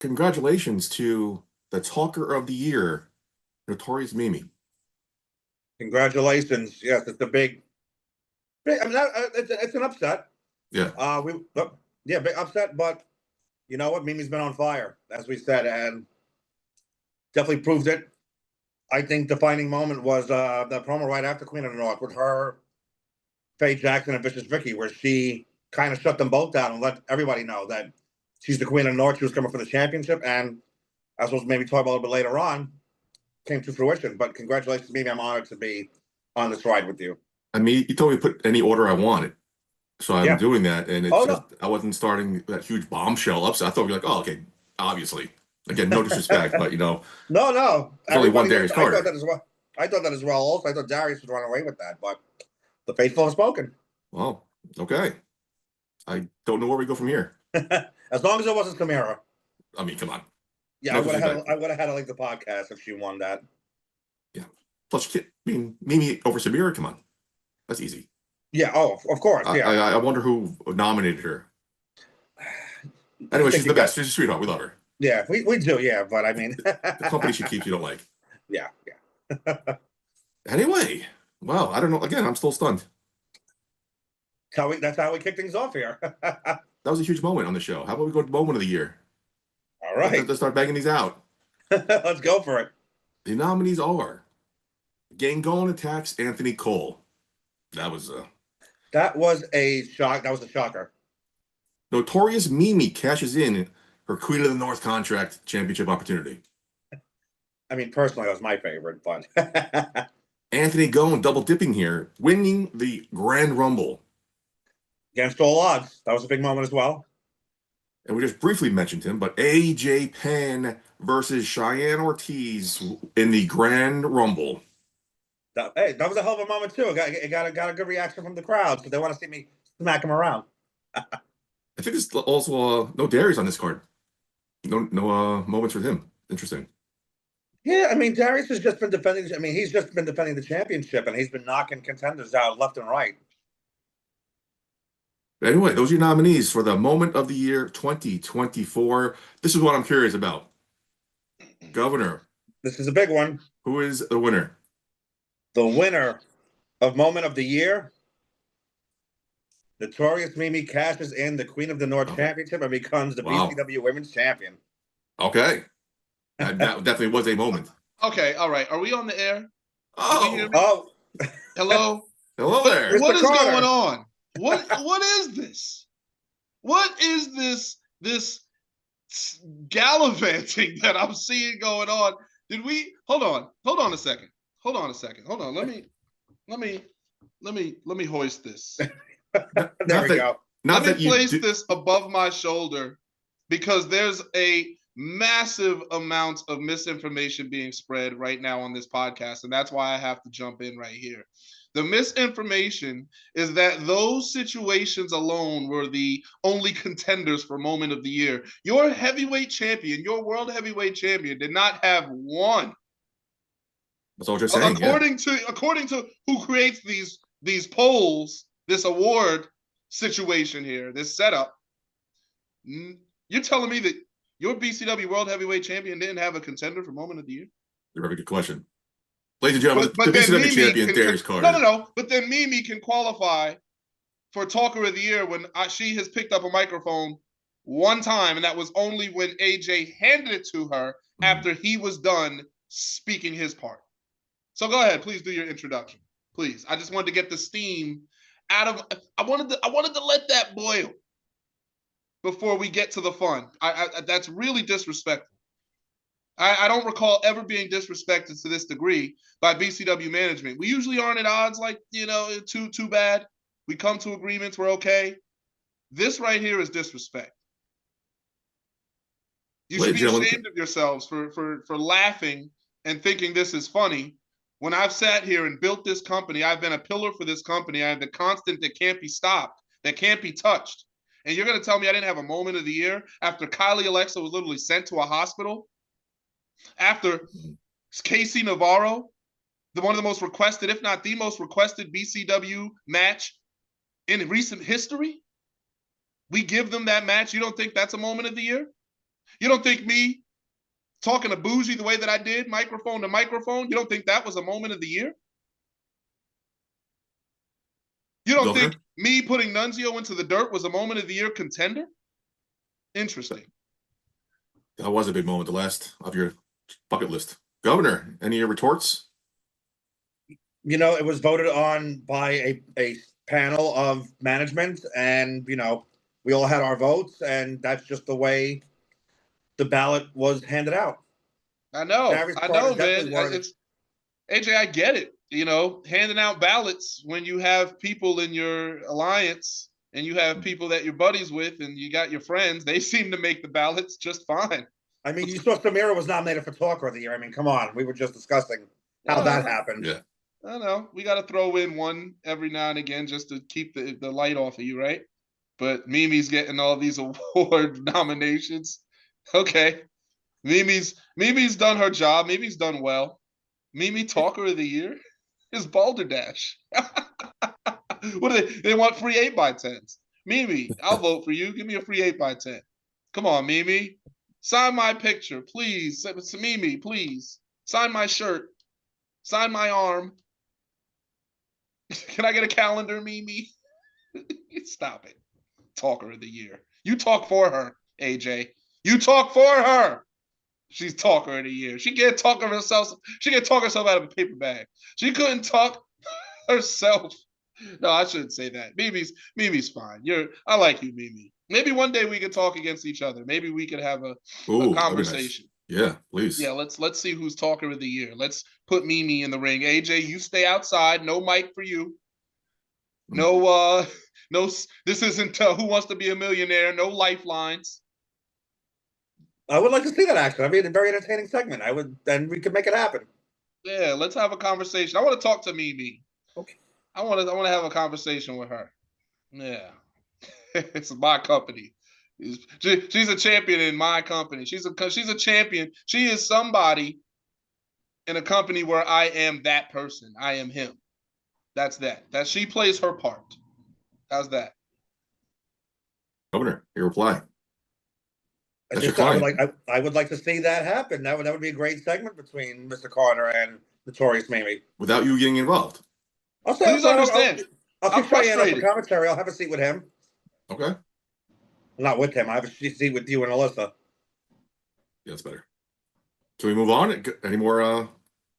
Congratulations to the Talker of the Year, Notorious Mimi. Congratulations. Yes, it's a I mean, it's an upset. Yeah. Big upset, but you know what? Mimi's been on fire, as we said, and definitely proved it. I think defining moment was the promo right after Queen of the North with her, Faye Jackson, and Vicious Vicky, where she kind of shut them both down and let everybody know that she's the Queen of the North. She was coming for the championship, and as we'll maybe talk about a little bit later on, came to fruition. But congratulations, Mimi. I'm honored to be on this ride with you. I mean, you told me to put any order I wanted. So I'm doing that, and it's no. I wasn't starting that huge bombshell upset. I thought you'd be like, oh, okay, obviously. Again, no disrespect, but No. There's only one Darius Carter. I thought that as well. Also, I thought Darius would run away with that, but the faithful have spoken. Well, okay. I don't know where we go from here. As long as it wasn't Kamara. I mean, come on. Yeah, no I would have had to like the podcast if she won that. Yeah. Plus, I mean, Mimi over Samira, come on. That's easy. Yeah, of course. Yeah. I wonder who nominated her. Anyway, she's the best. She's a sweetheart. We love her. Yeah, we do. Yeah, but I mean, the company she keeps, you don't like. Yeah. Anyway, wow. I don't know. Again, I'm still stunned. That's how we kick things off here. That was a huge moment on the show. How about we go to moment of the year? All right. Let's start banging these out. Let's go for it. The nominees are Gangone attacks Anthony Cole. That was a shock. That was a shocker. Notorious Mimi cashes in her Queen of the North contract championship opportunity. I mean, personally, that was my favorite, but Anthony going double dipping here, winning the Grand Rumble. Against all odds. That was a big moment as well. And we just briefly mentioned him, but AJ Penn versus Cheyenne Ortiz in the Grand Rumble. That was a hell of a moment too. It got a good reaction from the crowd, so they want to see me smack him around. I think there's also no Darius on this card. No moments with him. Interesting. Yeah, I mean, Darius has just been defending. I mean, he's just been defending the championship, and he's been knocking contenders out left and right. Anyway, those are your nominees for the Moment of the Year 2024. This is what I'm curious about. Governor. This is a big one. Who is the winner? The winner of Moment of the Year, Notorious Mimi cashes in the Queen of the North Championship and becomes the BCW Women's Champion. Okay. That definitely was a moment. Okay, all right. Are we on the air? Oh. Hello? Hello there. What is going on? What is this? What is this gallivanting that I'm seeing going on? Did we hold on a second. Hold on. Let me hoist this. There we go. Let me place this above my shoulder because there's a massive amount of misinformation being spread right now on this podcast, and that's why I have to jump in right here. The misinformation is that those situations alone were the only contenders for Moment of the Year. Your heavyweight champion, your world heavyweight champion, did not have one. That's what you're saying. According to who creates these polls, this award situation here, this setup, you're telling me that your BCW World Heavyweight Champion didn't have a contender for Moment of the Year? You're a very good question. Ladies and gentlemen, the BCW champion, Darius Carter. No. But then Mimi can qualify for Talker of the Year when she has picked up a microphone one time, and that was only when AJ handed it to her after he was done speaking his part. So go ahead, please do your introduction. Please. I just wanted to get the steam out of I wanted to let that boil before we get to the fun. That's really disrespectful. I don't recall ever being disrespected to this degree by BCW management. We usually aren't at odds like, too bad. We come to agreements, we're okay. This right here is disrespect. You should be ashamed of yourselves for laughing and thinking this is funny. When I've sat here and built this company, I've been a pillar for this company. I have the constant that can't be stopped, that can't be touched. And you're going to tell me I didn't have a Moment of the Year after Kylie Alexa was literally sent to a hospital? After Casey Navarro, one of the most requested, if not the most requested BCW match in recent history? We give them that match. You don't think that's a Moment of the Year? You don't think me talking to Bougie the way that I did, microphone to microphone, you don't think that was a moment of the year? You don't think Governor? me putting Nunzio into the dirt was a moment of the year contender? Interesting. That was a big moment, the last of your bucket list. Governor, any retorts? You know, it was voted on by a panel of management, and you know, we all had our votes, and that's just the way the ballot was handed out. I Darius Carter know, man. definitely wanted. It's AJ, I get it. You know, handing out ballots when you have people in your alliance and you have people that you're buddies with and you got your friends, they seem to make the ballots just fine. I mean, you saw Samira was nominated for Talker of the Year. I mean, come on, we were just discussing how that happened. Yeah. I know. We got to throw in one every now and again just to keep the light off of you, right? But Mimi's getting all these award nominations. Okay. Mimi's done her job. Mimi's done well. Mimi Talker of the Year is Balderdash. What do they want free 8x10s. Mimi, I'll vote for you. Give me a free 8x10. Come on, Mimi. Sign my picture, please. Mimi, please. Sign my shirt. Sign my arm. Can I get a calendar, Mimi? Stop it. Talker of the Year. You talk for her, AJ. You talk for her. She's Talker of the Year. She can't talk of herself. She can't talk herself out of a paper bag. She couldn't talk herself. No, I shouldn't say that. Mimi's fine. I like you, Mimi. Maybe one day we could talk against each other. Maybe we could have a conversation. Nice. Yeah, please. Yeah, let's see who's Talker of the Year. Let's put Mimi in the ring. AJ, you stay outside. No mic for you. No, this isn't Who Wants to Be a Millionaire. No lifelines. I would like to see that actually. I mean, a very entertaining segment. Then we could make it happen. Yeah, let's have a conversation. I want to talk to Mimi. Okay. I want to have a conversation with her. Yeah. It's my company. She's a champion in my company. She's a champion. She is somebody in a company where I am that person. I am him. That's that. That she plays her part. How's that? Governor, your reply. I would like to see that happen. That would be a great segment between Mr. Carter and Notorious Mimi. Without you getting involved. Please understand. I'll keep Cheyenne up for commentary. I'll have a seat with him. Okay. Not with him. I have a seat with you and Alyssa. Yeah, that's better. So we move on? Any more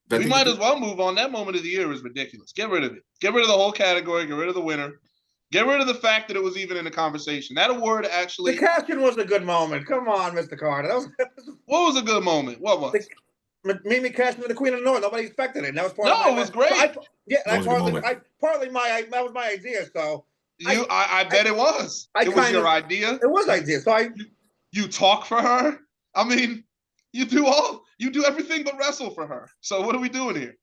we might as well move on. That moment of the year is ridiculous. Get rid of it. Get rid of the whole category. Get rid of the winner. Get rid of the fact that it was even in the conversation. That award actually. The casting was a good moment. Come on, Mr. Carter. What was a good moment? What was? Mimi casting the Queen of the North. Nobody expected it. And that was part of it was great. That was my idea. So I bet it was. It was your idea. It was idea. So you talk for her. I mean, you do everything but wrestle for her. So what are we doing here?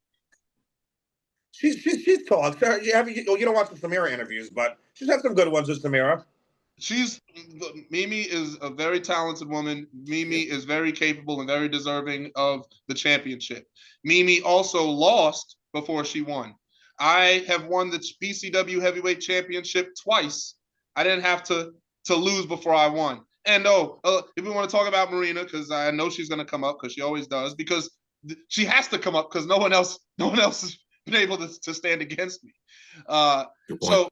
She's talked. You don't watch the Samira interviews, but she's had some good ones with Samira. Mimi is a very talented woman. Mimi is very capable and very deserving of the championship. Mimi also lost before she won. I have won the BCW Heavyweight Championship twice. I didn't have to lose before I won. And if we want to talk about Marina, because I know she's going to come up because she always does, because she has to come up because no one else has been able to stand against me. So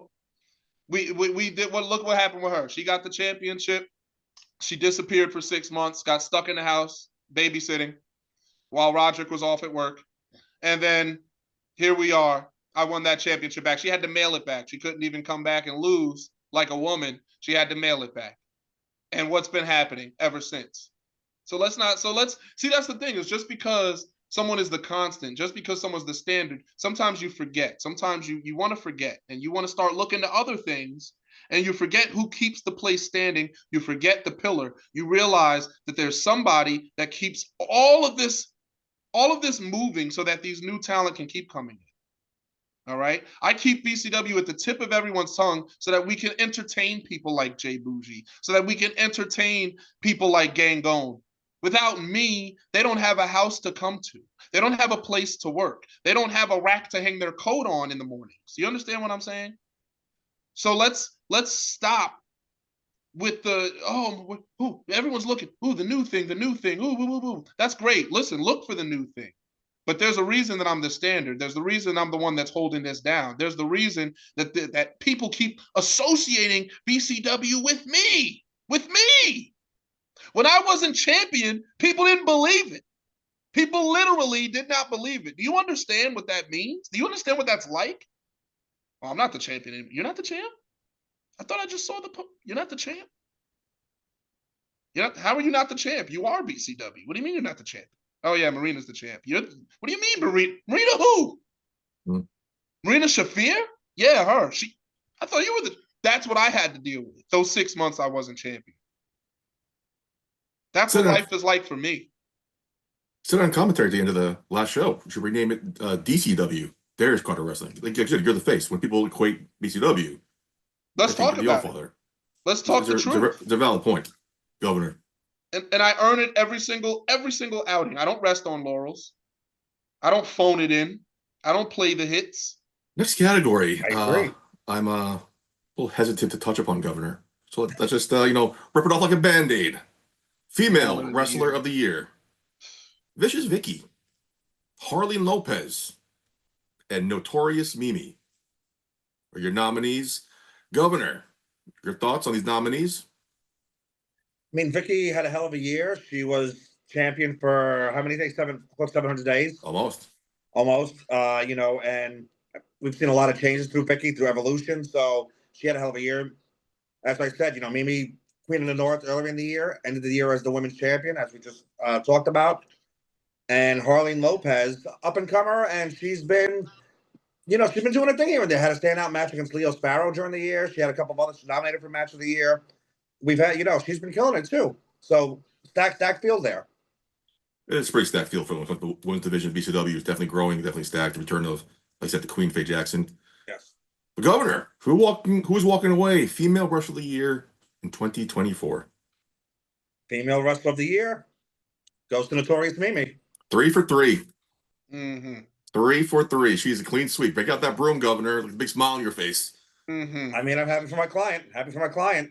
we did look what happened with her. She got the championship. She disappeared for 6 months, got stuck in the house babysitting while Roderick was off at work. And then here we are. I won that championship back. She had to mail it back. She couldn't even come back and lose like a woman. She had to mail it back. And what's been happening ever since? So let's see, that's the thing, is just because someone is the constant, just because someone's the standard, sometimes you forget. Sometimes you want to forget and you want to start looking to other things and you forget who keeps the place standing. You forget the pillar. You realize that there's somebody that keeps all of this moving so that these new talent can keep coming in. All right. I keep BCW at the tip of everyone's tongue so that we can entertain people like Jay Bougie, so that we can entertain people like Gangone. Without me, they don't have a house to come to. They don't have a place to work. They don't have a rack to hang their coat on in the mornings. You understand what I'm saying? So let's stop with the everyone's looking, the new thing, that's great. Listen, look for the new thing. But there's a reason that I'm the standard. There's the reason I'm the one that's holding this down. There's the reason that that people keep associating BCW with me. With me. When I wasn't champion, people didn't believe it. People literally did not believe it. Do you understand what that means? Do you understand what that's like? Oh, I'm not the champion. You're not the champ? I thought I just saw you're not the champ? How are you not the champ? You are BCW. What do you mean you're not the champ? Oh yeah, Marina's the champ. What do you mean, Marina? Marina who? Hmm. Marina Shafir? Yeah, her. I thought you were that's what I had to deal with. Those 6 months I wasn't champion. That's what life is like for me. Said on commentary at the end of the last show, we should rename it DCW, Darius Carter Wrestling. Like you said, you're the face. When people equate BCW, let's talk about it. Let's talk the truth. It's a valid point, Governor. And I earn it every single outing. I don't rest on laurels. I don't phone it in. I don't play the hits. Next category. I agree. I'm a little hesitant to touch upon, Governor. So let's just rip it off like a Band-Aid. Female Wrestler of the Year. Vicious Vicky, Harleen Lopez, and Notorious Mimi are your nominees. Governor, your thoughts on these nominees? I mean, Vicky had a hell of a year. She was champion for how many days? Close to 700 days. Almost. And we've seen a lot of changes through Vicky, through evolution. So she had a hell of a year. As I said, Mimi, Queen of the North, earlier in the year, ended the year as the women's champion, as we just talked about. And Harleen Lopez, up and comer, and she's been doing a thing here and there. Had a standout match against Leo Sparrow during the year. She had a couple of others nominated for Match of the Year. We've had, she's been killing it too. So stacked field there. It's a pretty stacked field for the women's division. BCW is definitely growing, definitely stacked. The return of, like I said, the Queen Faye Jackson. Yes. The Governor, who's walking away? Female Wrestler of the Year in 2024. Female Wrestler of the Year goes to Notorious Mimi. 3 for 3. Mm-hmm. 3 for 3. She's a clean sweep. Break out that broom, Governor. With a big smile on your face. Mm-hmm. I mean, I'm happy for my client.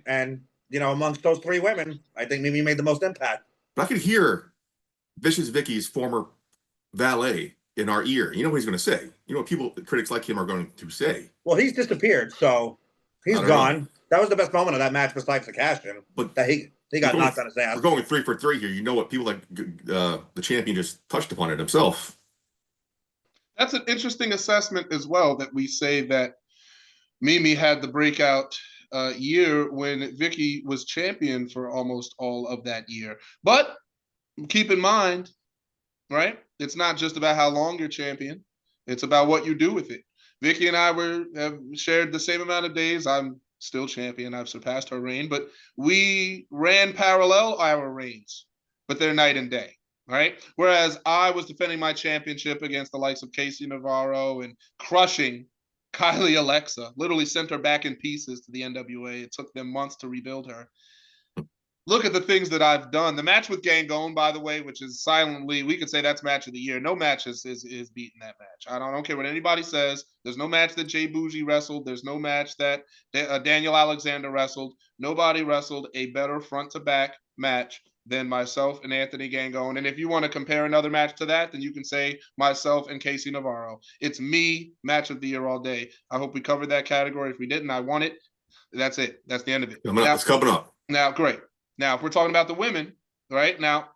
And, amongst those 3 women, I think Mimi made the most impact. But I could hear Vicious Vicky's former valet in our ear. You know what he's going to say. You know what critics like him are going to say. Well, he's disappeared, so he's gone. Know. That was the best moment of that match besides the cash-in. But that he got knocked on his ass. We're going 3 for 3 here. You know what people like the champion just touched upon it himself. That's an interesting assessment as well, that we say that Mimi had the breakout year when Vicky was champion for almost all of that year. But keep in mind, right? It's not just about how long you're champion. It's about what you do with it. Vicky and I have shared the same amount of days. I'm still champion. I've surpassed her reign, but we ran parallel our reigns, but they're night and day, right? Whereas I was defending my championship against the likes of Casey Navarro and crushing Kylie Alexa, literally sent her back in pieces to the NWA. It took them months to rebuild her. Look at the things that I've done. The match with Gangone, by the way, which is silently, we could say that's match of the year. No match is beating that match. I don't care what anybody says. There's no match that Jay Bougie wrestled. There's no match that Daniel Alexander wrestled. Nobody wrestled a better front-to-back match than myself and Anthony Gangone. And if you want to compare another match to that, then you can say myself and Casey Navarro. It's me, match of the year all day. I hope we covered that category. If we didn't, I won it. That's it. That's the end of it. It's coming up. Now, great. Now, if we're talking about the women, right now,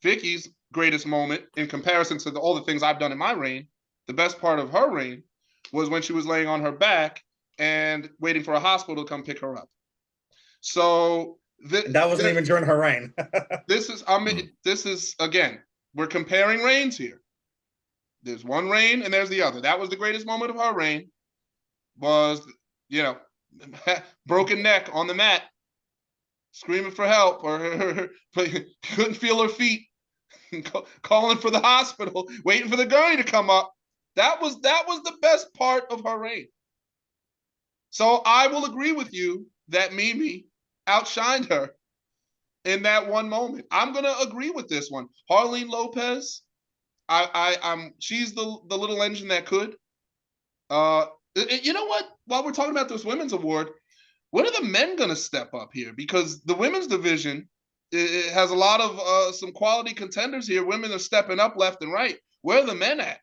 Vicky's greatest moment in comparison to all the things I've done in my reign, the best part of her reign was when she was laying on her back and waiting for a hospital to come pick her up. So that wasn't even during her reign. This is again, we're comparing reigns here. There's one reign and there's the other. That was the greatest moment of her reign, was, broken neck on the mat, screaming for help, or couldn't feel her feet, calling for the hospital, waiting for the gurney to come up. That was the best part of her reign. So I will agree with you that Mimi outshined her in that one moment. I'm gonna agree with this one. Harleen Lopez, she's the little engine that could. You know what? While we're talking about this women's award, When are the men going to step up here? Because the women's division, it has a lot of some quality contenders here. Women are stepping up left and right. Where are the men at?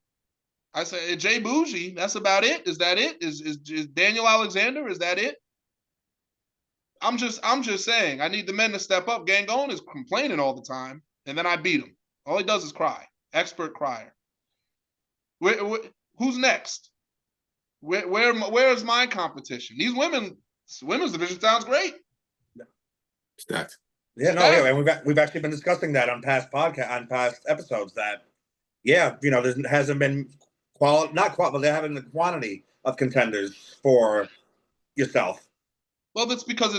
I say Jay Bougie. That's about it. Is that it? Is Daniel Alexander? Is that it? I'm just saying. I need the men to step up. Gangone is complaining all the time, and then I beat him. All he does is cry. Expert crier. Who's next? Where's my competition? These women's division sounds great. Stacked. Yeah, no, yeah, and we've actually been discussing that on past episodes. That there hasn't been but there haven't been the quantity of contenders for yourself. Well, that's because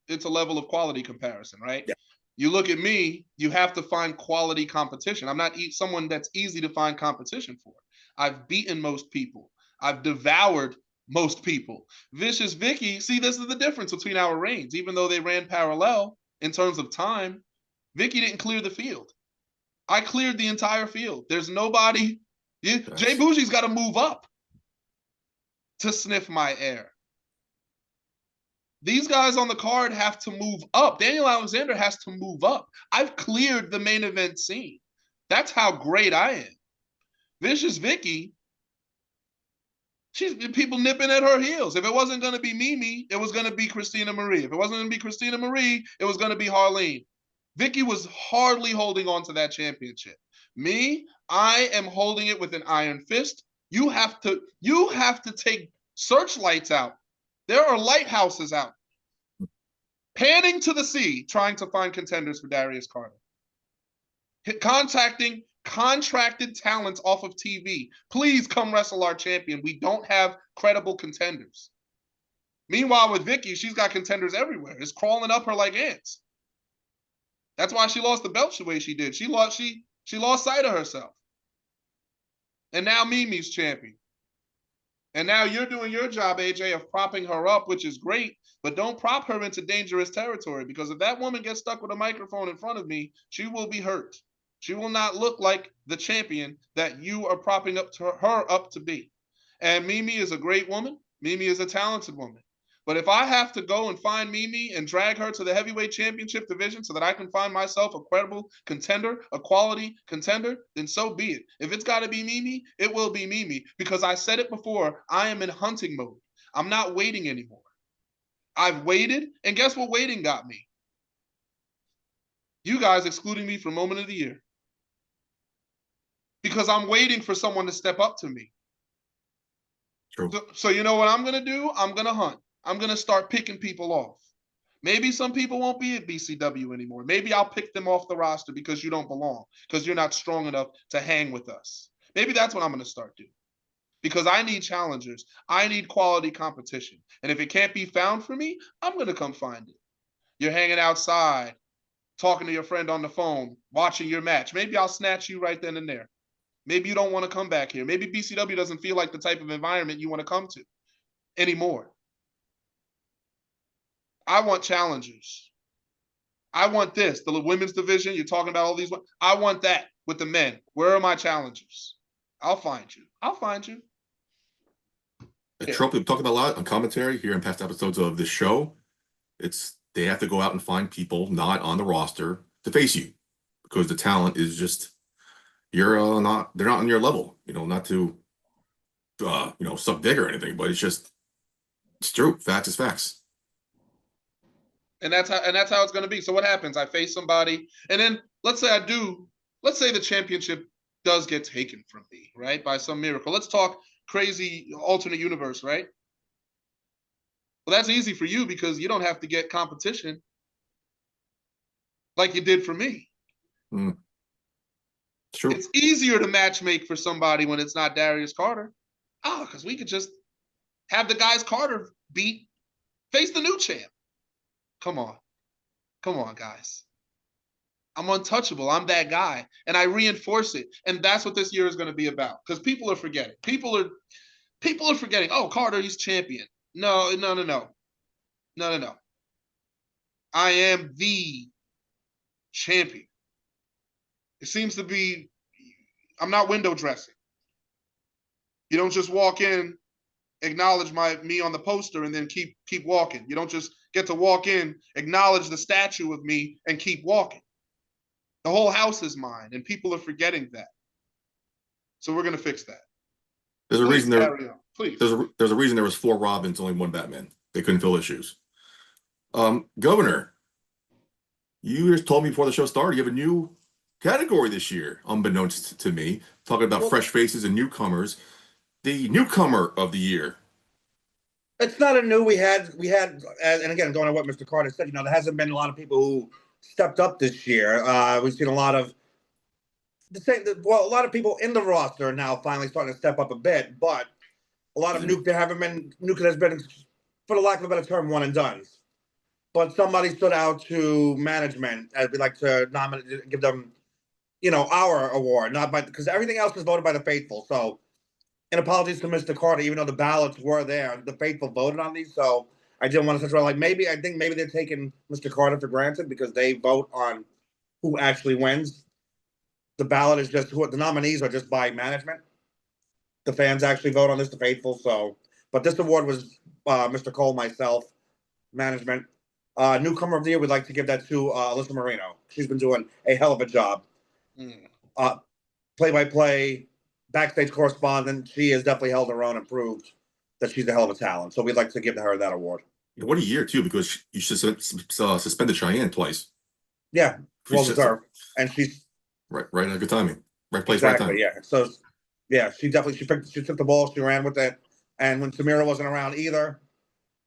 it's a level of quality comparison, right? Yeah. You look at me, you have to find quality competition. I'm not someone that's easy to find competition for. I've beaten most people. I've devoured most people. Vicious Vicky, see, this is the difference between our reigns. Even though they ran parallel in terms of time, Vicky didn't clear the field. I cleared the entire field. There's nobody. Jay Bougie's got to move up to sniff my air. These guys on the card have to move up. Daniel Alexander has to move up. I've cleared the main event scene. That's how great I am. Vicious Vicky, she's people nipping at her heels. If it wasn't going to be Mimi, it was going to be Christina Marie. If it wasn't going to be Christina Marie, it was going to be Harleen. Vicky was hardly holding on to that championship. Me, I am holding it with an iron fist. You have to take searchlights out. There are lighthouses out, panning to the sea, trying to find contenders for Darius Carter. Contacting contracted talents off of TV. Please come wrestle our champion. We don't have credible contenders. Meanwhile, with Vicky, she's got contenders everywhere. It's crawling up her like ants. That's why she lost the belt the way she did. She lost sight of herself. And now Mimi's champion. And now you're doing your job, AJ, of propping her up, which is great, but don't prop her into dangerous territory, because if that woman gets stuck with a microphone in front of me, she will be hurt. She will not look like the champion that you are propping her up to be. And Mimi is a great woman. Mimi is a talented woman. But if I have to go and find Mimi and drag her to the heavyweight championship division so that I can find myself a credible contender, a quality contender, then so be it. If it's got to be Mimi, it will be Mimi. Because I said it before, I am in hunting mode. I'm not waiting anymore. I've waited, and guess what waiting got me? You guys excluding me from Moment of the Year. Because I'm waiting for someone to step up to me. True. So you know what I'm going to do? I'm going to hunt. I'm going to start picking people off. Maybe some people won't be at BCW anymore. Maybe I'll pick them off the roster because you don't belong, because you're not strong enough to hang with us. Maybe that's what I'm going to start doing, because I need challengers. I need quality competition. And if it can't be found for me, I'm going to come find it. You're hanging outside, talking to your friend on the phone, watching your match. Maybe I'll snatch you right then and there. Maybe you don't want to come back here. Maybe BCW doesn't feel like the type of environment you want to come to anymore. I want challengers. I want this. The women's division, you're talking about all these. I want that with the men. Where are my challengers? I'll find you. I'll find you. A trope we've talked about a lot on commentary here in past episodes of this show. It's they have to go out and find people not on the roster to face you, because the talent is just they're not on your level. Not to suck dick or anything, but it's true. Facts is facts. And that's how it's going to be. So what happens? I face somebody, and then let's say the championship does get taken from me, right? By some miracle. Let's talk crazy alternate universe, right? Well, that's easy for you because you don't have to get competition like you did for me. It's true. It's easier to matchmake for somebody when it's not Darius Carter. Because we could just have the guys Carter beat face the new champ. Come on, guys. I'm untouchable. I'm that guy. And I reinforce it. And that's what this year is going to be about. Because people are forgetting. People are forgetting, oh, Carter, he's champion. No. I am the champion. It seems to be, I'm not window dressing. You don't just walk in acknowledge me on the poster and then keep walking. You don't just get to walk in, acknowledge the statue of me, and keep walking. The whole house is mine, and people are forgetting that. So we're going to fix that. There's a reason there. Please. There's a reason there was 4 Robins, only 1 Batman. They couldn't fill issues. Governor, you just told me before the show started you have a new category this year, unbeknownst to me, talking about fresh faces and newcomers. The newcomer of the year. It's not a new. We had, and again, going on what Mr. Carter said, there hasn't been a lot of people who stepped up this year. We've seen a lot of a lot of people in the roster are now finally starting to step up a bit, but a lot of there haven't been has been, for the lack of a better term, one and dones. But somebody stood out to management, as we like to nominate, give them, our award, not because everything else is voted by the faithful. So, and apologies to Mr. Carter, even though the ballots were there, the faithful voted on these. So I didn't want to say, like, I think maybe they're taking Mr. Carter for granted because they vote on who actually wins. The ballot is just the nominees are just by management. The fans actually vote on this, the faithful. So, but this award was Mr. Cole, myself, management. Newcomer of the year, we'd like to give that to Alyssa Marino. She's been doing a hell of a job. Play-by-play, backstage correspondent. She has definitely held her own and proved that she's a hell of a talent. So we'd like to give her that award. What a year, too, because you suspended Cheyenne twice. Yeah, well deserved. And she's right, good timing, right place, right time. Yeah. So, yeah, she definitely she took the ball, she ran with it, and when Samira wasn't around either,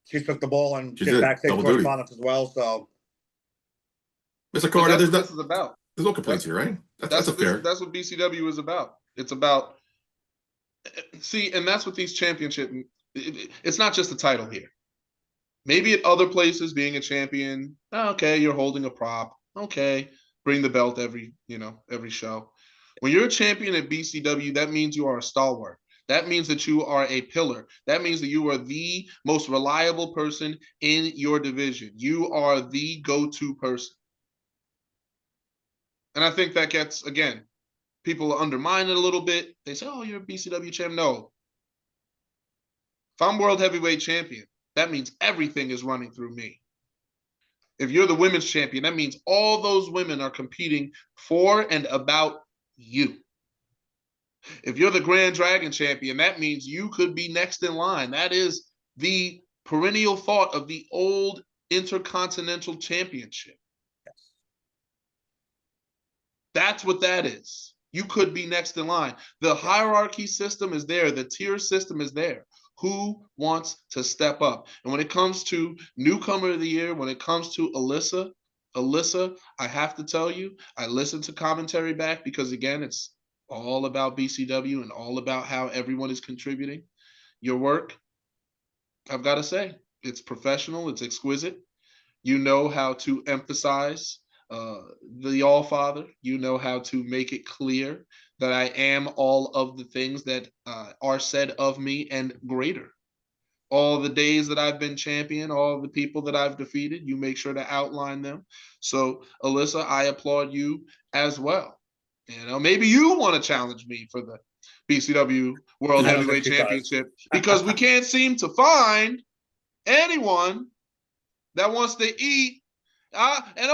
she took the ball and did backstage correspondence as well. So, Mr. Carter, that's what this is about. There's no complaints here, right? That's fair. That's what BCW is about. It's about and that's what these championship. It's not just a title here. Maybe at other places, being a champion, okay, you're holding a prop. Okay, bring the belt every show. When you're a champion at BCW, that means you are a stalwart. That means that you are a pillar. That means that you are the most reliable person in your division. You are the go-to person. And I think that gets, again, people undermine it a little bit. They say, oh, you're a BCW champ. No. If I'm world heavyweight champion, that means everything is running through me. If you're the women's champion, that means all those women are competing for and about you. If you're the Grand Dragon champion, that means you could be next in line. That is the perennial thought of the old Intercontinental Championship. That's what that is. You could be next in line. The hierarchy system is there. The tier system is there. Who wants to step up? And when it comes to newcomer of the year, when it comes to Alyssa, I have to tell you, I listened to commentary back because, again, it's all about BCW and all about how everyone is contributing. Your work, I've got to say, it's professional, it's exquisite. You know how to emphasize the All-Father. You know how to make it clear that I am all of the things that are said of me and greater. All the days that I've been champion, all the people that I've defeated, you make sure to outline them. So, Alyssa, I applaud you as well. Maybe you want to challenge me for the BCW World Heavyweight Championship because we can't seem to find anyone that wants to eat. And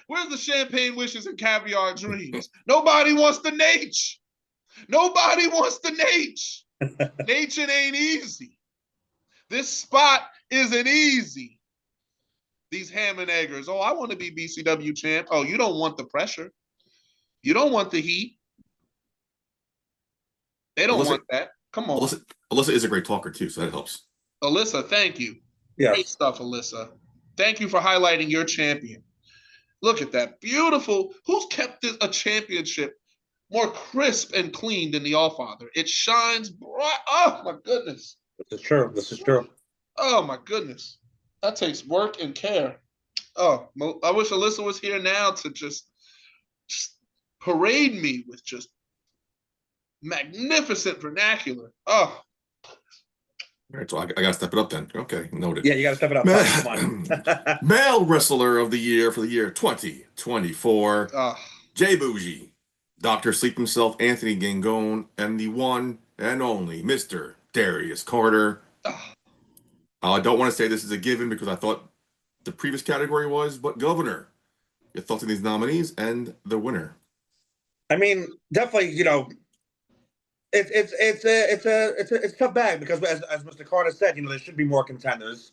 where's the champagne wishes and caviar dreams? Nobody wants the Nate. Nobody wants the Nate. Nate ain't easy. This spot isn't easy. These ham and eggers. Oh, I want to be BCW champ. Oh, you don't want the pressure. You don't want the heat. They don't want that. Come on. Alyssa is a great talker too, so that helps. Alyssa, thank you. Yeah. Great stuff, Alyssa. Thank you for highlighting your champion. Look at that. Beautiful. Who's kept a championship more crisp and clean than the All-Father? It shines bright. Oh, my goodness. This is true. This is true. Oh, my goodness. That takes work and care. Oh, I wish Alyssa was here now to just parade me with just magnificent vernacular. Oh. All right, so I got to step it up then. Okay, noted. Yeah, you got to step it up. Come on. Male Wrestler of the Year for the year 2024. Jay Bougie, Dr. Sleep himself, Anthony Gangone, and the one and only Mr. Darius Carter. Ah, I don't want to say this is a given because I thought the previous category was, but Governor. Your thoughts on these nominees and the winner? I mean, definitely, it's a tough bag because as Mr. Carter said, there should be more contenders,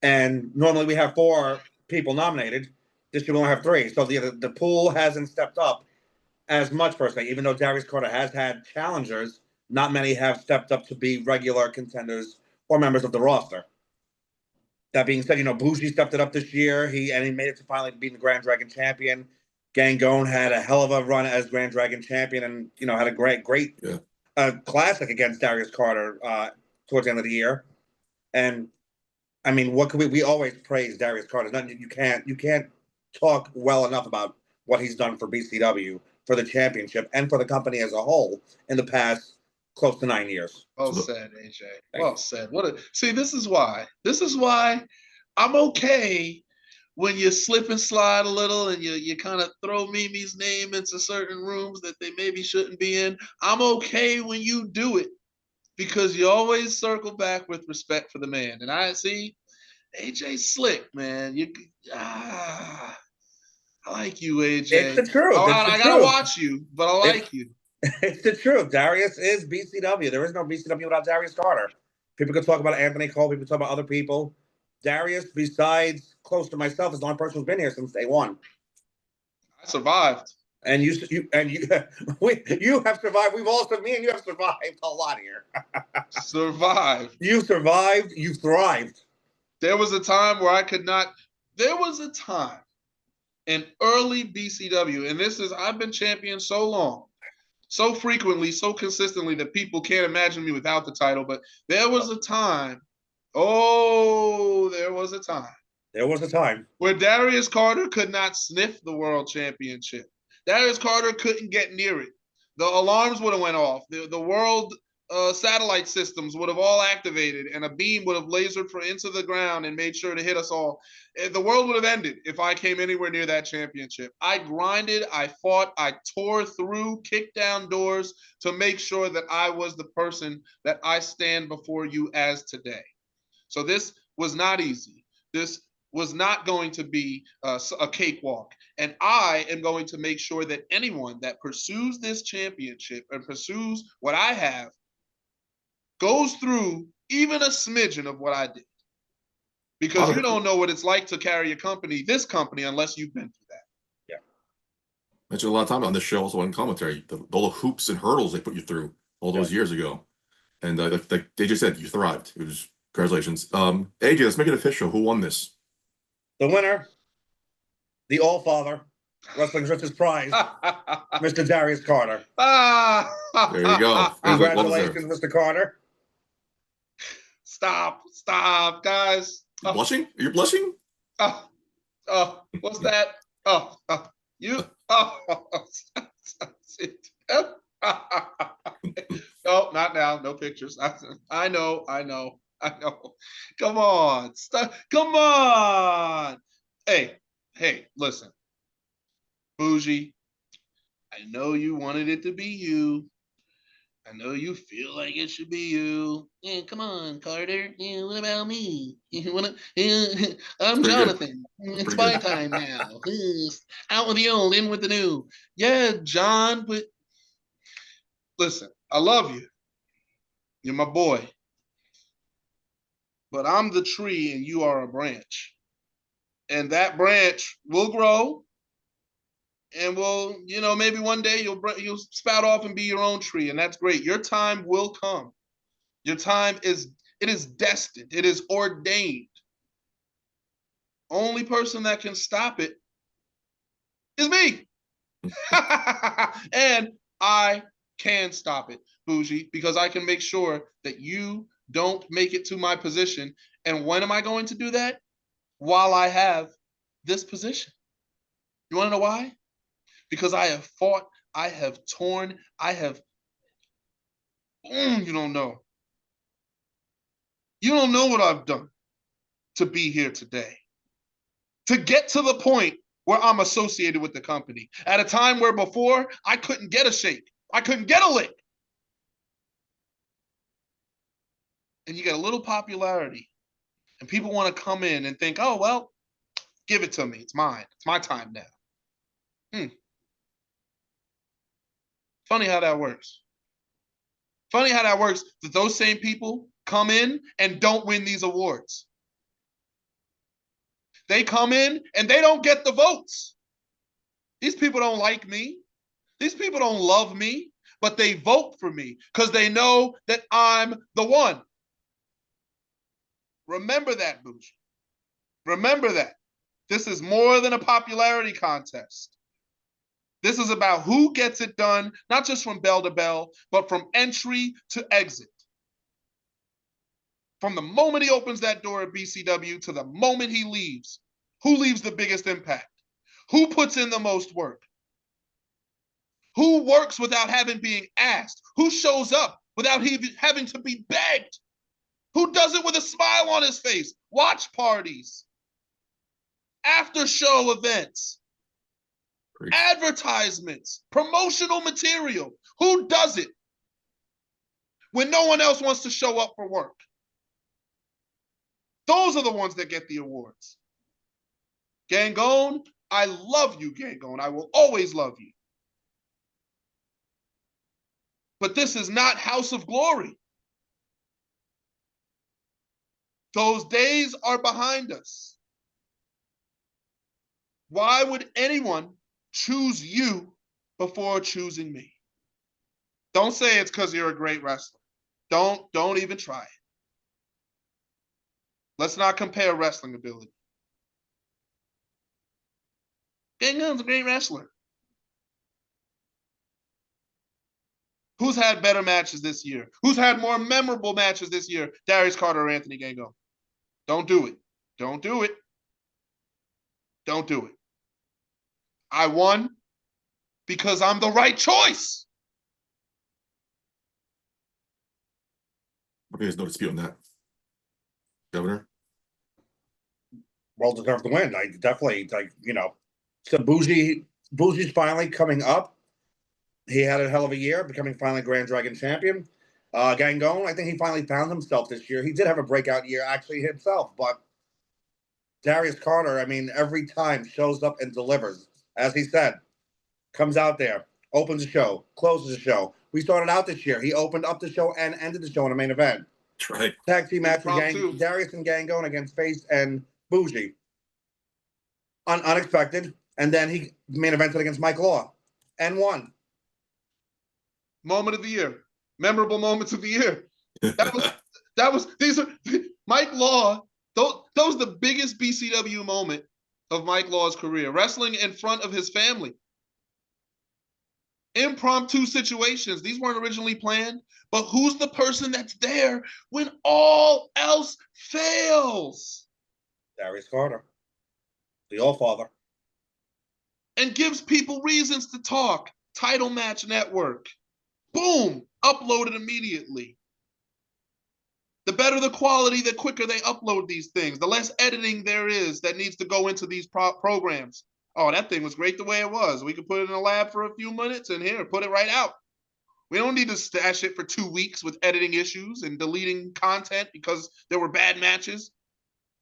and normally we have 4 people nominated. This year we only have 3, so the pool hasn't stepped up as much per se. Even though Darius Carter has had challengers, not many have stepped up to be regular contenders or members of the roster. That being said, Bougie stepped it up this year. He made it to finally being the Grand Dragon champion. Gangone had a hell of a run as Grand Dragon champion, and had a great Yeah. classic against Darius Carter towards the end of the year. And I mean, what could we always praise Darius Carter? You can't talk well enough about what he's done for BCW, for the championship, and for the company as a whole in the past close to 9 years. well said, AJ. Well said. See, this is why. This is why I'm okay when you slip and slide a little and you kind of throw Mimi's name into certain rooms that they maybe shouldn't be in. I'm okay when you do it because you always circle back with respect for the man. And I see AJ slick, man. I like you, AJ. It's the truth. I gotta watch you, but I like you. It's the truth. Darius is BCW. There is no BCW without Darius Carter. People can talk about Anthony Cole. People can talk about other people. Darius, besides close to myself, is the only person who's been here since day one. I survived. And you have survived. Me and you have survived a lot here. Survived. You survived. You thrived. There was a time where I could not. There was a time in early BCW, and I've been champion so long, so frequently, so consistently that people can't imagine me without the title. But there was a time. There was a time. There was a time where Darius Carter could not sniff the world championship. Darius Carter couldn't get near it. The alarms would have went off. The world satellite systems would have all activated, and a beam would have lasered into the ground and made sure to hit us all. The world would have ended if I came anywhere near that championship. I grinded, I fought, I tore through, kicked down doors to make sure that I was the person that I stand before you as today. So this was not easy. This was not going to be a cakewalk. And I am going to make sure that anyone that pursues this championship and pursues what I have goes through even a smidgen of what I did. Because you don't know what it's like to carry this company, unless you've been through that. Yeah. Mentioned a lot of time on this show, also in commentary, all the hoops and hurdles they put you through all those years ago. And like they just said, you thrived. It was congratulations. AJ, let's make it official. Who won this? The winner, the All-Father, Wrestling's richest prize, Mr. Darius Carter. There you go. Congratulations, Mr. Carter. Stop, guys. You blushing? Are you blushing? What's that? You. No, not now. No pictures. I know. Come on. Come on. Hey, listen. Bougie, I know you wanted it to be you. I know you feel like it should be you. Yeah, come on, Carter. Yeah, what about me? I'm Jonathan. It's my time now. Out with the old, in with the new. Yeah, John, but listen, I love you. You're my boy. But I'm the tree and you are a branch. And that branch will grow. And will, maybe one day you'll spout off and be your own tree, and that's great. Your time will come. Your time is destined. It is ordained. Only person that can stop it is me. And I can stop it, Bougie, because I can make sure that you don't make it to my position. And when am I going to do that? While I have this position. You want to know why? Because I have fought, I have torn, you don't know. You don't know what I've done to be here today. To get to the point where I'm associated with the company. At a time where before, I couldn't get a shake. I couldn't get a lick. and you get a little popularity, and people want to come in and think, oh, well, give it to me. It's mine. It's my time now. Funny how that works. Funny how that works, that those same people come in and don't win these awards. They come in and they don't get the votes. These people don't like me. These people don't love me, but they vote for me because they know that I'm the one. Remember that, Bougie. Remember that. This is more than a popularity contest. This is about who gets it done, not just from bell to bell, but from entry to exit. From the moment he opens that door at BCW to the moment he leaves, who leaves the biggest impact? Who puts in the most work? Who works without having being asked? Who shows up without having to be begged? Who does it with a smile on his face? Watch parties, after show events, advertisements, promotional material. Who does it when no one else wants to show up for work? Those are the ones that get the awards. Gangone, I love you, Gangone. I will always love you. But this is not House of Glory. Those days are behind us. Why would anyone choose you before choosing me? Don't say it's because you're a great wrestler. Don't even try it. Let's not compare wrestling ability. Gangone's a great wrestler. Who's had better matches this year? Who's had more memorable matches this year? Darius Carter or Anthony Gangone? Don't do it. Don't do it. Don't do it. I won because I'm the right choice. Okay, there's no dispute on that. Governor? Well deserved to win. I definitely, so Bougie's finally coming up. He had a hell of a year, becoming finally Grand Dragon champion. Gangone, I think he finally found himself this year. He did have a breakout year actually himself, but Darius Carter, I mean, every time shows up and delivers. As he said, comes out there, opens the show, closes the show. We started out this year. He opened up the show and ended the show in the main event. That's right. Tag team match with Darius and Gangone against Face and Bougie. Unexpected. And then he main evented against Mike Law and won. Moment of the year. Memorable moments of the year. These are Mike Law. That was the biggest BCW moment of Mike Law's career. Wrestling in front of his family. Impromptu situations. These weren't originally planned, but who's the person that's there when all else fails? Darius Carter, the All-Father. And gives people reasons to talk. Title Match Network. Boom, uploaded immediately. The better the quality, the quicker they upload these things. The less editing there is that needs to go into these programs. Oh, that thing was great the way it was. We could put it in a lab for a few minutes and here, put it right out. We don't need to stash it for 2 weeks with editing issues and deleting content because there were bad matches.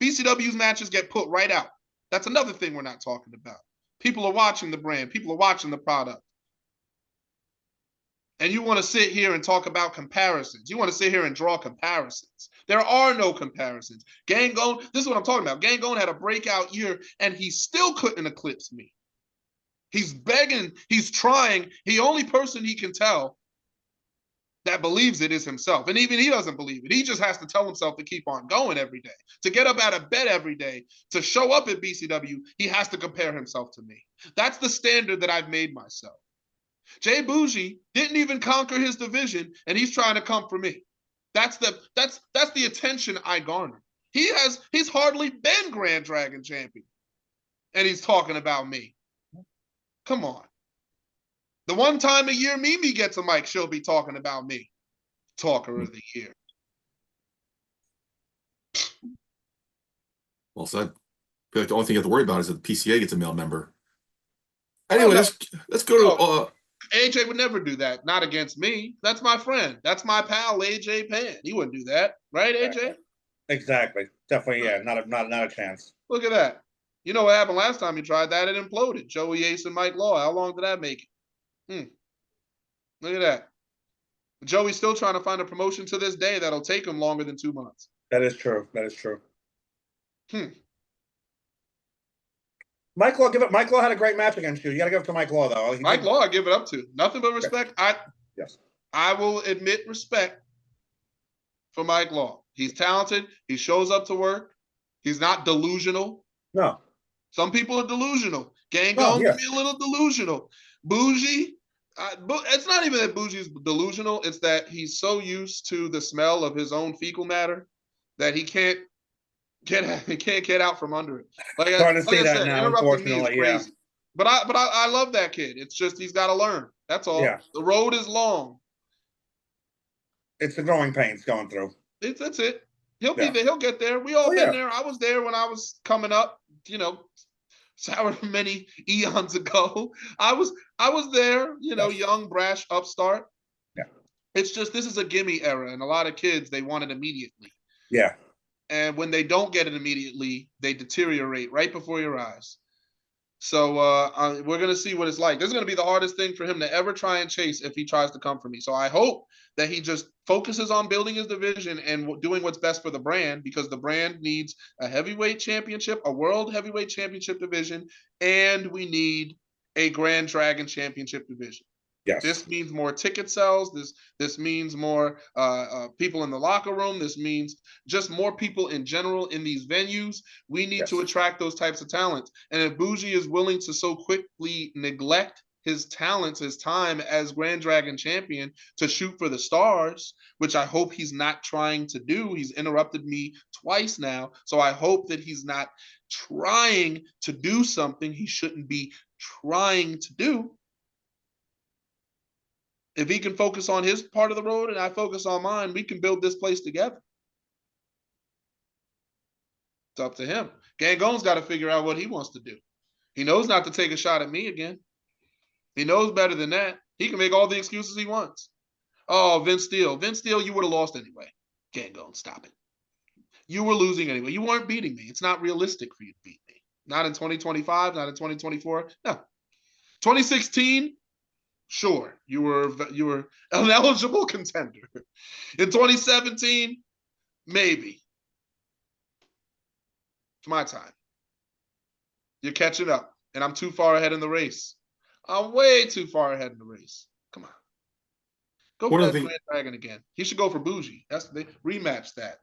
BCW's matches get put right out. That's another thing we're not talking about. People are watching the brand. People are watching the product. And you want to sit here and talk about comparisons. You want to sit here and draw comparisons. There are no comparisons. Gangone, this is what I'm talking about. Gangone had a breakout year, and he still couldn't eclipse me. He's begging. He's trying. The only person he can tell that believes it is himself. And even he doesn't believe it. He just has to tell himself to keep on going every day. To get up out of bed every day. To show up at BCW, he has to compare himself to me. That's the standard that I've made myself. Jay Bougie didn't even conquer his division, and he's trying to come for me. That's the attention I garner. He's hardly been Grand Dragon champion, and he's talking about me. Come on. The one time a year Mimi gets a mic, she'll be talking about me. Talker of the year. Well said. I feel like the only thing you have to worry about is that the PCA gets a male member. Anyway, let's go to AJ would never do that. Not against me. That's my friend. That's my pal, AJ Pan. He wouldn't do that, right, AJ? Exactly. Definitely, yeah. Not a chance. Look at that. You know what happened last time you tried that? It imploded. Joey Ace and Mike Law. How long did that make it? Look at that. Joey's still trying to find a promotion to this day that'll take him longer than 2 months. That is true. Mike Law had a great match against you. You got to give it to Mike Law, though. Mike Law, I give it up to. Nothing but respect. Yes. I will admit respect for Mike Law. He's talented. He shows up to work. He's not delusional. No. Some people are delusional. Gang can be a little delusional. Bougie, it's not even that Bougie's delusional. It's that he's so used to the smell of his own fecal matter that he can't get out from under it. Starting to see that now, unfortunately. Yeah. But I love that kid. It's just he's got to learn. That's all. Yeah. The road is long. It's the growing pains going through. That's it. He'll be there. He'll get there. We all been there. I was there when I was coming up. However many eons ago. I was there. Young, brash, upstart. Yeah. It's just this is a gimme era, and a lot of kids they want it immediately. Yeah. And when they don't get it immediately, they deteriorate right before your eyes. So we're going to see what it's like. This is going to be the hardest thing for him to ever try and chase if he tries to come for me. So I hope that he just focuses on building his division and doing what's best for the brand, because the brand needs a heavyweight championship, a world heavyweight championship division, and we need a Grand Dragon championship division. Yes. This means more ticket sales. This means more people in the locker room. This means just more people in general in these venues. We need to attract those types of talents. And if Bougie is willing to so quickly neglect his talents, his time as Grand Dragon champion to shoot for the stars, which I hope he's not trying to do. He's interrupted me twice now. So I hope that he's not trying to do something he shouldn't be trying to do. If he can focus on his part of the road and I focus on mine, we can build this place together. It's up to him. Gangon's got to figure out what he wants to do. He knows not to take a shot at me again. He knows better than that. He can make all the excuses he wants. Oh, Vince Steele. Vince Steele, you would have lost anyway. Gangon, stop it. You were losing anyway. You weren't beating me. It's not realistic for you to beat me. Not in 2025, not in 2024. No. 2016, sure, you were an eligible contender. In 2017, maybe. It's my time. You're catching up, and I'm too far ahead in the race. I'm way too far ahead in the race. Come on. Go for that Grand Dragon again. He should go for Bougie. They rematch that.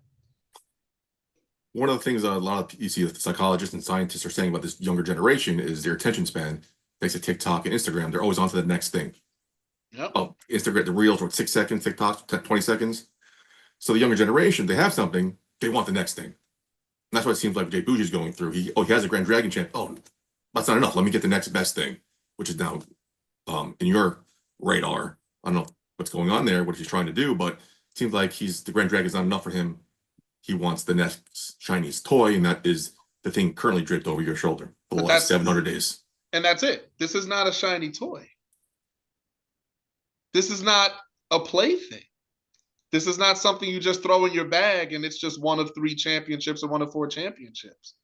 One of the things a lot of you see psychologists and scientists are saying about this younger generation is their attention span. Thanks to TikTok and Instagram, they're always on to the next thing. Yep. Oh, Instagram, the reels were 6 seconds, TikTok, 20 seconds. So the younger generation, they have something, they want the next thing. And that's what it seems like Jay Bougie's going through. He has a Grand Dragon champ. Oh, that's not enough. Let me get the next best thing, which is now in your radar. I don't know what's going on there, what he's trying to do, but it seems like the Grand Dragon's not enough for him. He wants the next shiniest toy, and that is the thing currently draped over your shoulder for the last 700 days. And that's it. This is not a shiny toy. This is not a plaything. This is not something you just throw in your bag and it's just one of 3 championships or one of 4 championships.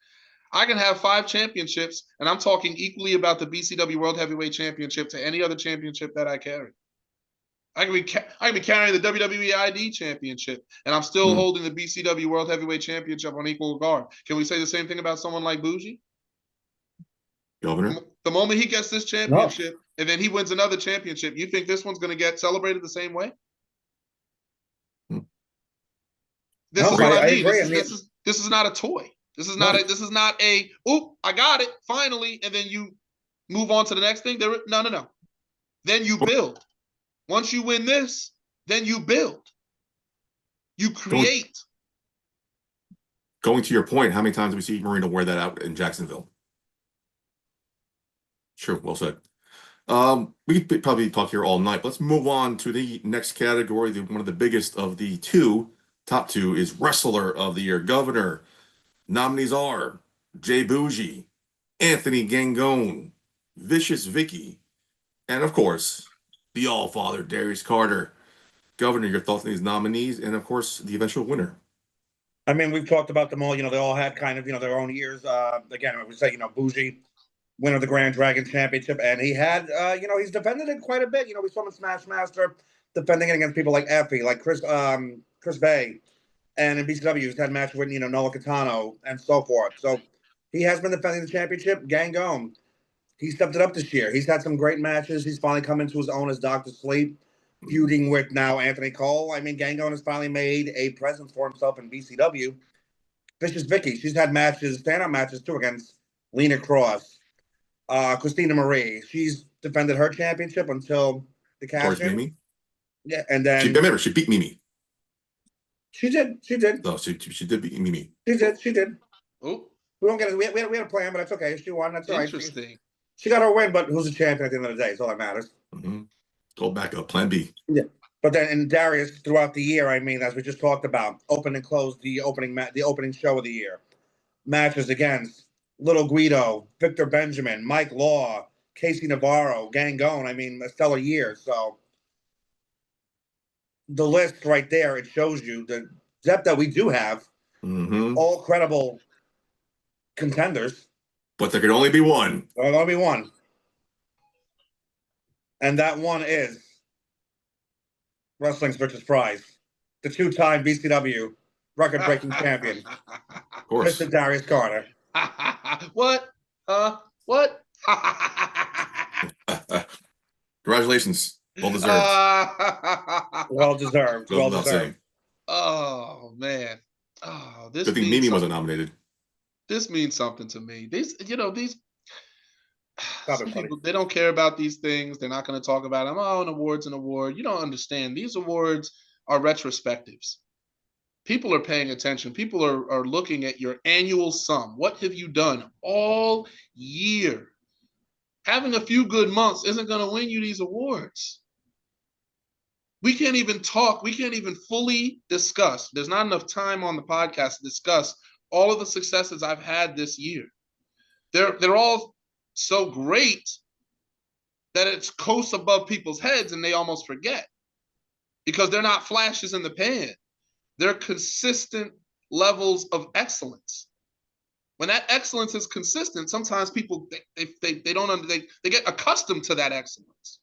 I can have 5 championships, and I'm talking equally about the BCW World Heavyweight Championship to any other championship that I carry. I can be carrying the WWE ID Championship, and I'm still holding the BCW World Heavyweight Championship on equal regard. Can we say the same thing about someone like Bougie? Governor? The moment he gets this championship and then he wins another championship, you think this one's going to get celebrated the same way? This is what I mean. This is not a toy. This is not a oop, I got it finally, and then you move on to the next thing. No. Then you build. Once you win this, then you build. You create. Going to your point, how many times do we see Marino wear that out in Jacksonville? Sure, well said. We could probably talk here all night. Let's move on to the next category. One of the biggest of the top two is Wrestler of the Year. Governor. Nominees are Jay Bougie, Anthony Gangone, Vicious Vicky, and of course, the All-Father, Darius Carter. Governor, your thoughts on these nominees, and of course, the eventual winner. I mean, we've talked about them all. You know, they all had kind of, you know, their own years. Again, I would say, you know, Bougie, winner of the Grand Dragon Championship, and he had, you know, he's defended it quite a bit. You know, we saw him in Smash Master defending it against people like Effie, like Chris Bay, and in BCW, he's had matches with, you know, Noah Catano and so forth. So he has been defending the championship. Gangone, he stepped it up this year. He's had some great matches. He's finally come into his own as Dr. Sleep, feuding with now Anthony Cole. I mean, Gangone has finally made a presence for himself in BCW. Vicious Vicky, she's had matches, stand-up matches too, against Lena Cross, Christina Marie. She's defended her championship until the Of course, cash in. Mimi. Yeah, and She, then remember, she beat Mimi. she did. No, she did beat Mimi. She did. Oh, We don't get it. We had a plan, but that's okay. She won. That's all right. interesting. She got her win, but who's the champion at the end of the day? It's all that matters. Mm-hmm. Go back up, Plan B. Yeah. But then in Darius, throughout the year, I mean, as we just talked about, open and close the opening show of the year. Matches against Little Guido, Victor Benjamin, Mike Law, Casey Navarro, Gangone. I mean, a stellar year. So the list right there, it shows you the depth that we do have. Mm-hmm. All credible contenders. But there can only be one. There'll only be one. And that one is Wrestling's Richest Prize, the two-time BCW record-breaking champion, Of course. Mr. Darius Carter. What? What? Congratulations. Well deserved. Well deserved. Goes Well without deserved. saying. Oh man. Oh, this Good thing means Mimi wasn't something. nominated. This means something to me. These Stop some it, buddy. people, they don't care about these things. They're not going to talk about them. Oh, an award's an award. You don't understand. These awards are retrospectives. People are paying attention. People are looking at your annual sum. What have you done all year? Having a few good months isn't going to win you these awards. We can't even talk. We can't even fully discuss. There's not enough time on the podcast to discuss all of the successes I've had this year. They're all so great that it's coast above people's heads and they almost forget because they're not flashes in the pan. They're consistent levels of excellence. When that excellence is consistent, sometimes people they get accustomed to that excellence.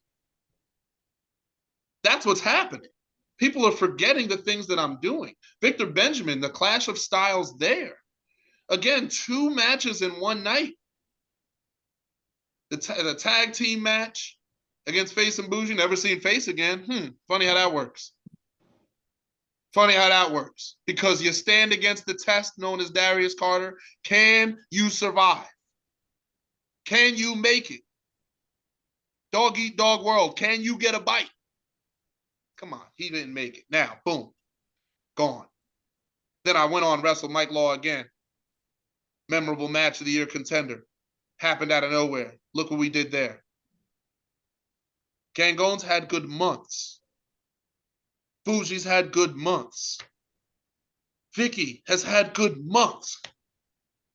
That's what's happening. People are forgetting the things that I'm doing. Victor Benjamin, the clash of styles there. Again, 2 matches in one night. The tag team match against Face and Bougie. Never seen Face again. Funny how that works. Funny how that works. Because you stand against the test known as Darius Carter. Can you survive? Can you make it? Dog eat dog world. Can you get a bite? Come on. He didn't make it. Now, boom. Gone. Then I went on wrestle Mike Law again. Memorable match of the year contender. Happened out of nowhere. Look what we did there. Gangone's had good months. Bougie's had good months. Vicky has had good months.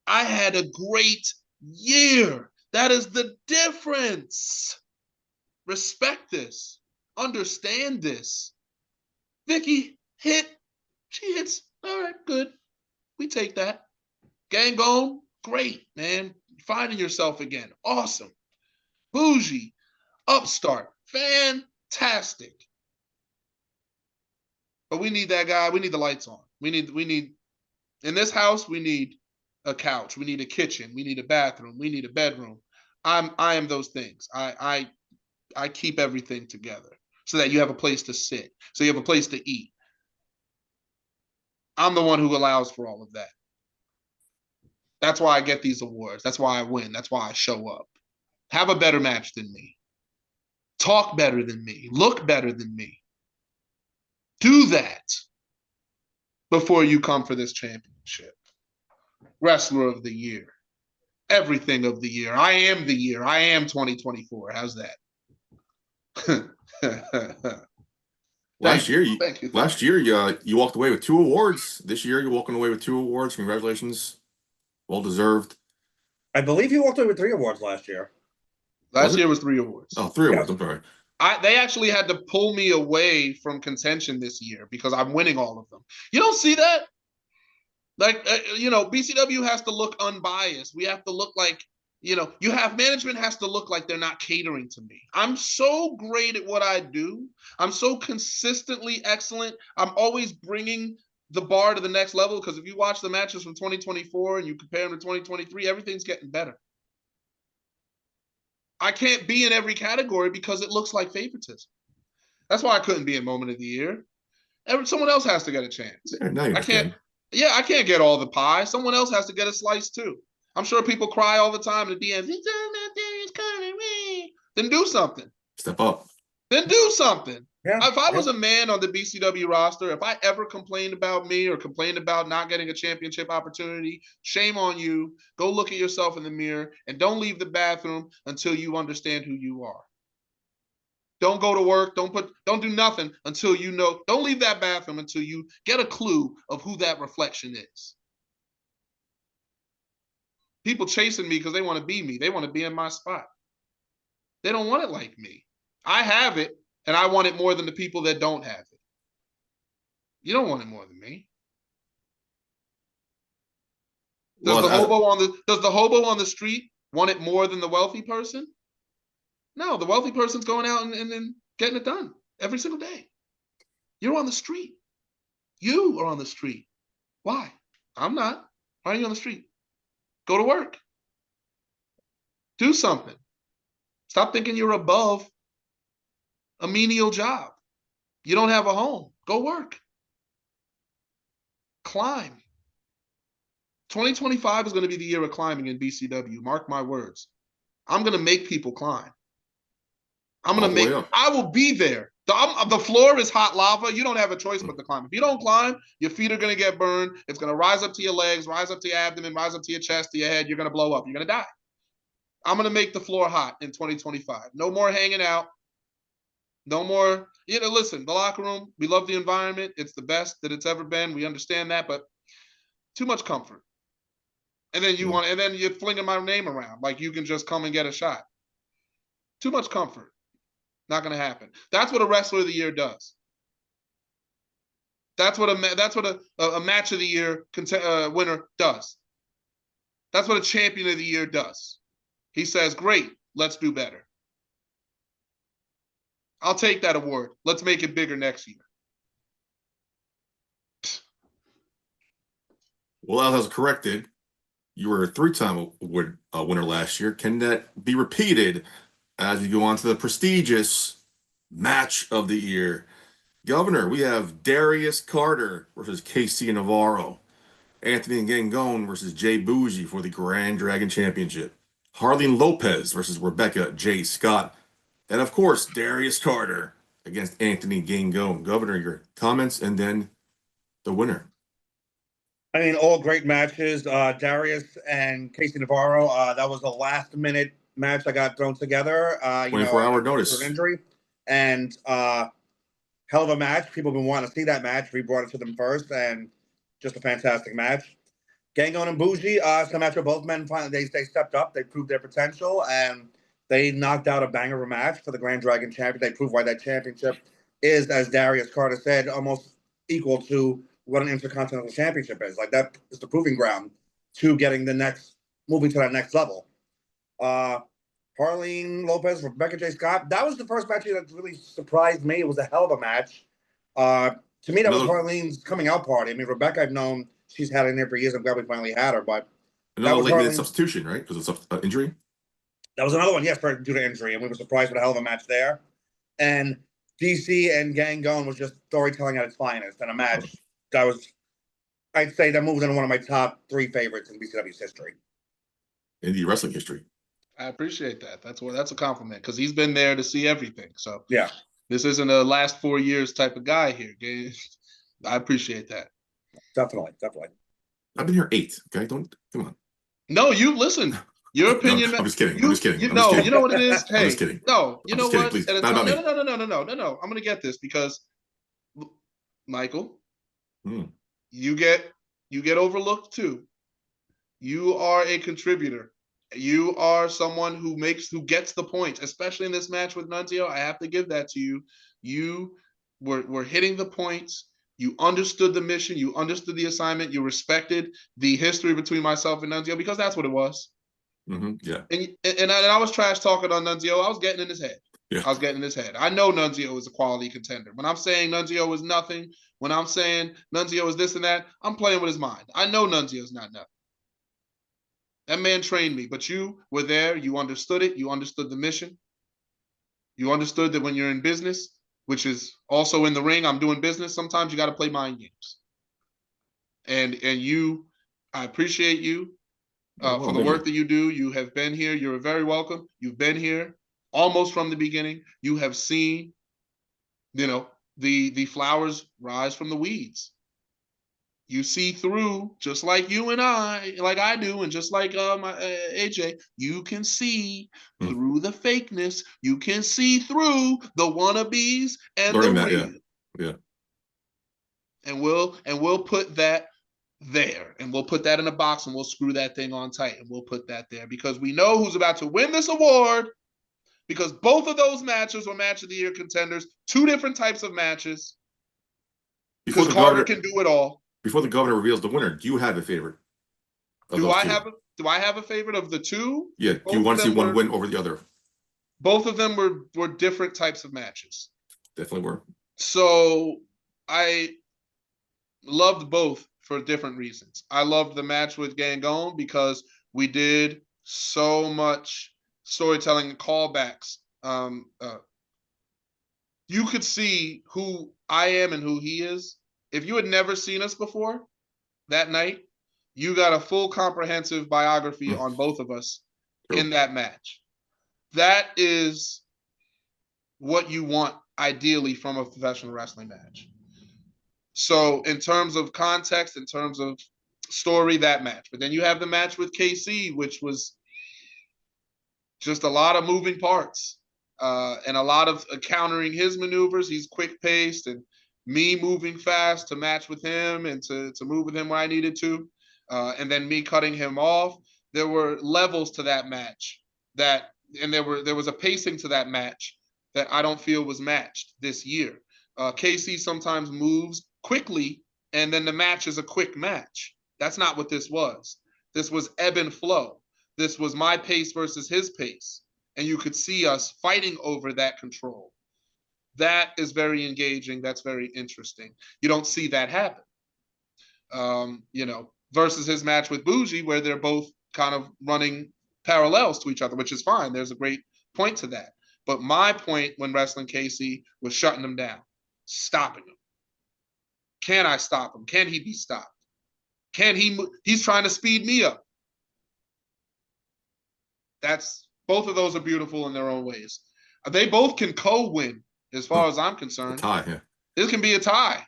I had a great year. That is the difference. Respect this. Understand this. Vicky hit. She hits. All right, good. We take that. Gangone, great, man. Finding yourself again. Awesome. Bougie, upstart. Fantastic. But we need that guy. We need the lights on. We need in this house, we need a couch. We need a kitchen. We need a bathroom. We need a bedroom. I am those things. I keep everything together so that you have a place to sit, so you have a place to eat. I'm the one who allows for all of that. That's why I get these awards. That's why I win. That's why I show up. Have a better match than me. Talk better than me. Look better than me. Do that before you come for this championship. Wrestler of the year. Everything of the year. I am the year. I am 2024. How's that? Last year, Thank you. Last year, you walked away with 2 awards. This year, you're walking away with 2 awards. Congratulations. Well deserved. I believe he walked away with 3 awards last year. Last year was 3 awards. Oh, 3 awards. I'm sorry. They actually had to pull me away from contention this year because I'm winning all of them. You don't see that? Like, BCW has to look unbiased. We have to look like, management has to look like they're not catering to me. I'm so great at what I do. I'm so consistently excellent. I'm always bringing the bar to the next level because if you watch the matches from 2024 and you compare them to 2023, everything's getting better. I can't be in every category because it looks like favoritism. That's why I couldn't be in Moment of the Year. Someone else has to get a chance. Yeah, now you I just can't. can. Yeah, I can't get all the pie. Someone else has to get a slice too. I'm sure people cry all the time in the DMs. It's all about Darius Conner. Then do something. Step up. Then do something. Yeah. If I was a man on the BCW roster, if I ever complained about me or complained about not getting a championship opportunity, shame on you. Go look at yourself in the mirror and don't leave the bathroom until you understand who you are. Don't go to work. Don't do nothing until you know. Don't leave that bathroom until you get a clue of who that reflection is. People chasing me because they want to be me. They want to be in my spot. They don't want it like me. I have it, and I want it more than the people that don't have it. You don't want it more than me. Does the hobo on the street want it more than the wealthy person? No, the wealthy person's going out and getting it done every single day. You're on the street. You are on the street. Why? I'm not. Why are you on the street? Go to work. Do something. Stop thinking you're above a menial job. You don't have a home. Go work. Climb. 2025 is going to be the year of climbing in BCW. Mark my words. I'm going to make people climb. I will be there. The floor is hot lava. You don't have a choice but to climb. If you don't climb, your feet are going to get burned. It's going to rise up to your legs, rise up to your abdomen, rise up to your chest, to your head. You're going to blow up. You're going to die. I'm going to make the floor hot in 2025. No more hanging out. No more, listen, the locker room, we love the environment. It's the best that it's ever been. We understand that, but too much comfort. And then you're flinging my name around like you can just come and get a shot. Too much comfort. Not going to happen. That's what a wrestler of the year does. That's what a match of the year winner does. That's what a champion of the year does. He says, great, let's do better. I'll take that award. Let's make it bigger next year. Well, as corrected, you were a 3-time award winner last year. Can that be repeated as we go on to the prestigious match of the year? Governor, we have Darius Carter versus KC Navarro. Anthony Gangone versus Jay Bougie for the Grand Dragon Championship. Harleen Lopez versus Rebecca J. Scott. And of course, Darius Carter against Anthony Gangone. Governor, your comments and then the winner. I mean, all great matches. Darius and Casey Navarro. That was a last-minute match that got thrown together. 24-hour notice. For an injury. And hell of a match. People have been wanting to see that match. We brought it to them first, and just a fantastic match. Gangone and Bougie, it's a match where both men finally they stepped up. They proved their potential, and they knocked out a banger of a match for the Grand Dragon Champion. They proved why that championship is, as Darius Carter said, almost equal to what an Intercontinental Championship is. Like, that is the proving ground to moving to that next level. Harleen Lopez, Rebecca J. Scott. That was the first match that really surprised me. It was a hell of a match. To me, that was Harleen's coming out party. I mean, Rebecca, I've known she's had it in there for years. I'm glad we finally had her. But another late-minute substitution, right? Because of injury? That was another one, yes, due to injury. And we were surprised with a hell of a match there. And DC and Gangone was just storytelling at its finest. And a match that was, I'd say, that moved into one of my top 3 favorites in BCW's history. Indie wrestling history. I appreciate that. That's a compliment because he's been there to see everything. So yeah, this isn't a last 4 years type of guy here. I appreciate that. Definitely. I've been here 8. Okay, come on. No, you listen. Your opinion. No, I'm just kidding. I'm just kidding. You know what it is. Hey, I'm just kidding. No, you know what? Please. Not about me. No. I'm gonna get this because, Michael, you get overlooked too. You are a contributor You are someone who gets the points, especially in this match with Nunzio. I have to give that to you. You were hitting the points. You understood the mission. You understood the assignment. You respected the history between myself and Nunzio, because that's what it was. Yeah. And I was trash talking on Nunzio. I was getting in his head. Yeah. I was getting in his head. I know Nunzio is a quality contender. When I'm saying Nunzio is nothing, when I'm saying Nunzio is this and that, I'm playing with his mind. I know Nunzio is not nothing. That man trained me, but you were there. You understood it. You understood the mission. You understood that when you're in business, which is also in the ring, I'm doing business. Sometimes you got to play mind games. And I appreciate you for the work that you do. You have been here. You're very welcome. You've been here almost from the beginning. You have seen, the flowers rise from the weeds. You see through, just like you and like I do, and just like AJ, you can see through the fakeness. You can see through the wannabes and Learning the that, real. Yeah. And we'll put that there, and we'll put that in a box, and we'll screw that thing on tight, and we'll put that there, because we know who's about to win this award, because both of those matches were match of the year contenders, 2 different types of matches. Because Carter can do it all. Before the governor reveals the winner, do you have a favorite? Do I have a favorite of the 2? Yeah. Do you want to see one win over the other? Both of them were different types of matches. Definitely were. So I loved both for different reasons. I loved the match with Gangone because we did so much storytelling and callbacks. You could see who I am and who he is. If you had never seen us before that night, you got a full comprehensive biography on both of us in that match. That is what you want ideally from a professional wrestling match. So in terms of context, in terms of story, that match. But then you have the match with KC, which was just a lot of moving parts and a lot of countering his maneuvers. He's quick-paced, and me moving fast to match with him and to move with him when I needed to, and then me cutting him off. There were levels to that match and there was a pacing to that match that I don't feel was matched this year. KC sometimes moves quickly, and then the match is a quick match. That's not what this was. This was ebb and flow. This was my pace versus his pace, and you could see us fighting over that control. That is very engaging. That's very interesting. You don't see that happen. Versus his match with Bougie, where they're both kind of running parallels to each other, which is fine. There's a great point to that. But my point when wrestling KC was shutting him down, stopping him. Can I stop him? Can he be stopped? He's trying to speed me up. Both of those are beautiful in their own ways. They both can co-win, as far as I'm concerned. A tie, yeah. This can be a tie.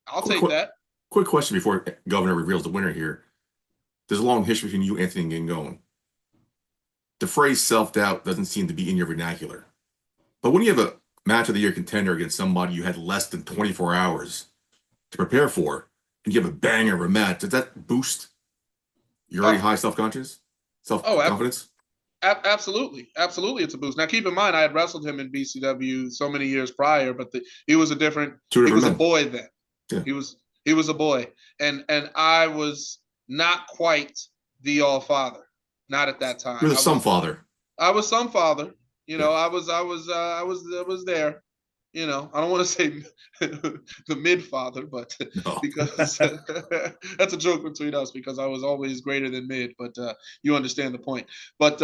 I'll take that. Quick question before Governor reveals the winner here. There's a long history between you, Anthony, and Gangone. The phrase self-doubt doesn't seem to be in your vernacular. But when you have a match of the year contender against somebody you had less than 24 hours to prepare for, and you have a banger of a match, does that boost your already high self-confidence? Absolutely. Absolutely, it's a boost. Now, keep in mind, I had wrestled him in BCW so many years prior, but he was a boy then. Yeah. He was a boy. And I was not quite the all-father. Not at that time. You're some father. I was some father. I was there. I don't want to say the mid-father, but because that's a joke between us, because I was always greater than mid, but you understand the point. But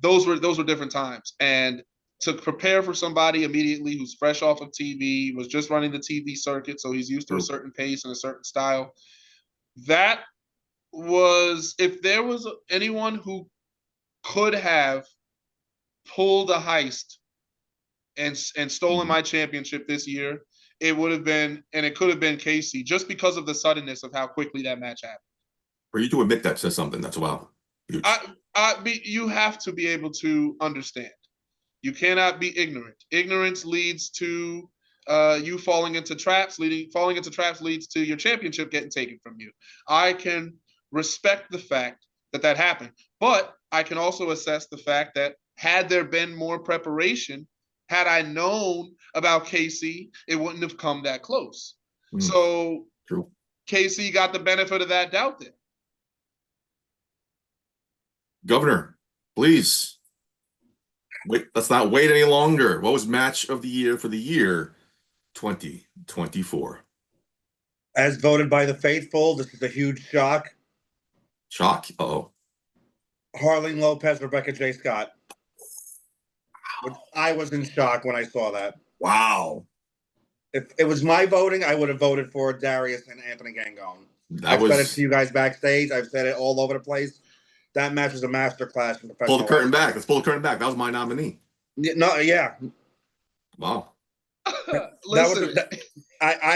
those were different times. And to prepare for somebody immediately who's fresh off of TV, was just running the TV circuit, so he's used to a certain pace and a certain style. That was, if there was anyone who could have pulled a heist and stolen my championship this year, it would have been, and it could have been KC, just because of the suddenness of how quickly that match happened. For you to admit that says something. That's wow. You have to be able to understand. You cannot be ignorant. Ignorance leads to you falling into traps. Falling into traps leads to your championship getting taken from you. I can respect the fact that happened. But I can also assess the fact that had there been more preparation, had I known about KC, it wouldn't have come that close. So True. KC got the benefit of that doubt there. Governor, please. Wait, let's not wait any longer. What was match of the year for the year 2024? As voted by the faithful, this is a huge shock. Shock. Uh-oh. Harleen Lopez, Rebecca J. Scott. Which I was in shock when I saw that. Wow. If it was my voting, I would have voted for Darius and Anthony Gangone. I've said it to you guys backstage. I've said it all over the place. That match was a masterclass in professional. Pull the curtain back. Let's pull the curtain back. That was my nominee. Yeah. Wow. I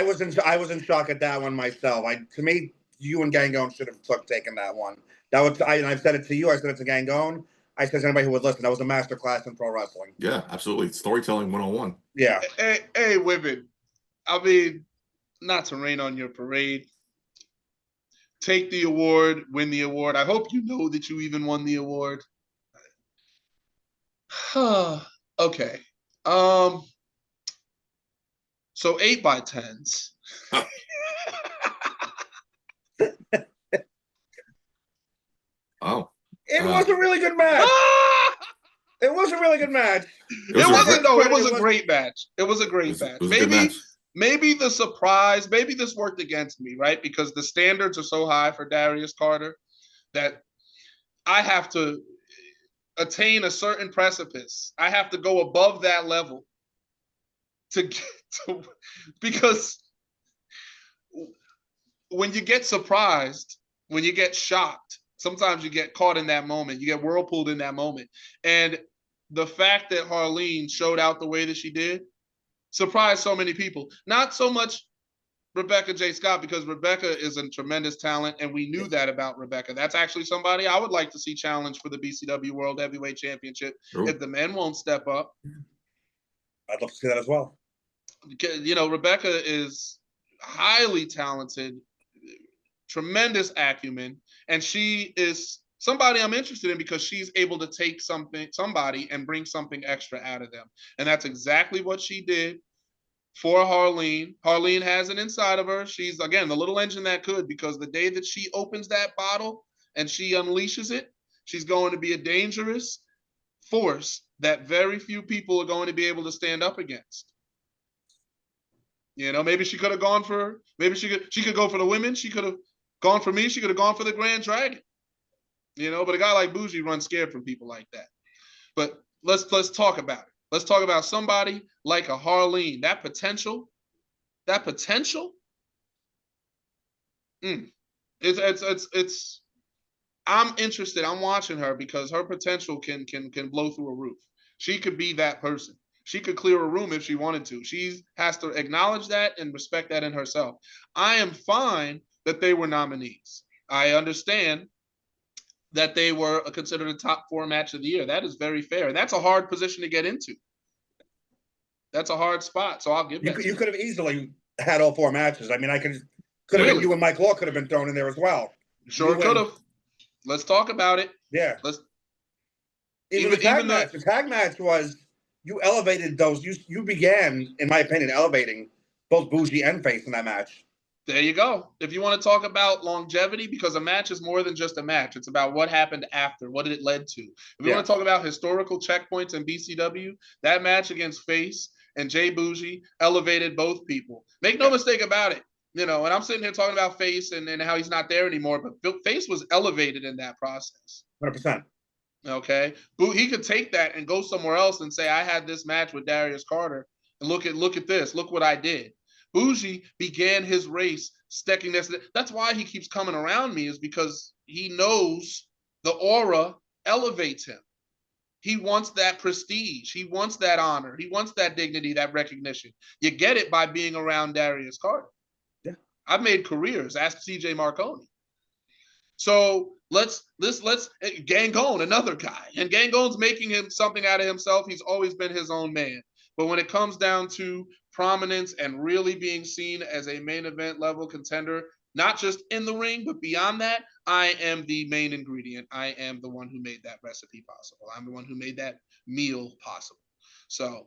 was in shock at that one myself. To me, you and Gangone should have taken that one. I've said it to you. I said it to Gangone. I said to anybody who would listen, that was a masterclass in pro wrestling. Yeah, absolutely. Storytelling 101. Yeah. Hey, women. I mean, not to rain on your parade. Take the award, win the award. I hope you know that you even won the award. Okay. So 8x10s. Oh. It was a really good match. It was a really good match. It was a great match. It was a great match. Maybe the surprise, maybe this worked against me, right? Because the standards are so high for Darius Carter that I have to attain a certain precipice. I have to go above that level to get to, because when you get surprised, when you get shocked, sometimes you get caught in that moment. You get whirlpooled in that moment. And the fact that Harleen showed out the way that she did surprised so many people. Not so much Rebecca J. Scott, because Rebecca is a tremendous talent, and we knew that about Rebecca. That's actually somebody I would like to see challenge for the BCW World Heavyweight Championship if the men won't step up. I'd love to see that as well. You know, Rebecca is highly talented, tremendous acumen, and she is somebody I'm interested in because she's able to take somebody and bring something extra out of them. And that's exactly what she did for Harleen. Harleen has it inside of her. She's, again, the little engine that could, because the day that she opens that bottle and she unleashes it, she's going to be a dangerous force that very few people are going to be able to stand up against. You know, maybe she could have gone for, she could go for the women. She could have gone for me. She could have gone for the Grand Dragon. You know, but a guy like Bougie runs scared from people like that. But let's talk about it. Let's talk about somebody like a Harleen. That potential. It's. I'm interested. I'm watching her because her potential can blow through a roof. She could be that person. She could clear a room if she wanted to. She has to acknowledge that and respect that in herself. I am fine that they were nominees. I understand that they were considered a top 4 match of the year. That is very fair. And that's a hard position to get into. That's a hard spot. So I'll give that. You could have easily had all 4 matches. I mean, could have been you and Mike Law could have been thrown in there as well. Sure could have. Let's talk about it. Yeah. Even the tag match. The tag match was, you elevated those. You began, in my opinion, elevating both Bougie and Face in that match. There you go. If you want to talk about longevity, because a match is more than just a match. It's about what happened after, what it led to. If we want to talk about historical checkpoints in BCW, that match against Face and Jay Bougie elevated both people. Make no mistake about it. You know, and I'm sitting here talking about Face and how he's not there anymore, but Face was elevated in that process. 100%. Okay. He could take that and go somewhere else and say, I had this match with Darius Carter, and look at this. Look what I did. Bougie began his race sticking this. That's why he keeps coming around me, is because he knows the aura elevates him. He wants that prestige. He wants that honor. He wants that dignity, that recognition. You get it by being around Darius Carter. Yeah. I've made careers. Ask CJ Marconi. So let's Gangone, another guy. And Gangone's making him something out of himself. He's always been his own man. But when it comes down to prominence and really being seen as a main event level contender, not just in the ring, but beyond that, I am the main ingredient. I am the one who made that recipe possible. I'm the one who made that meal possible. So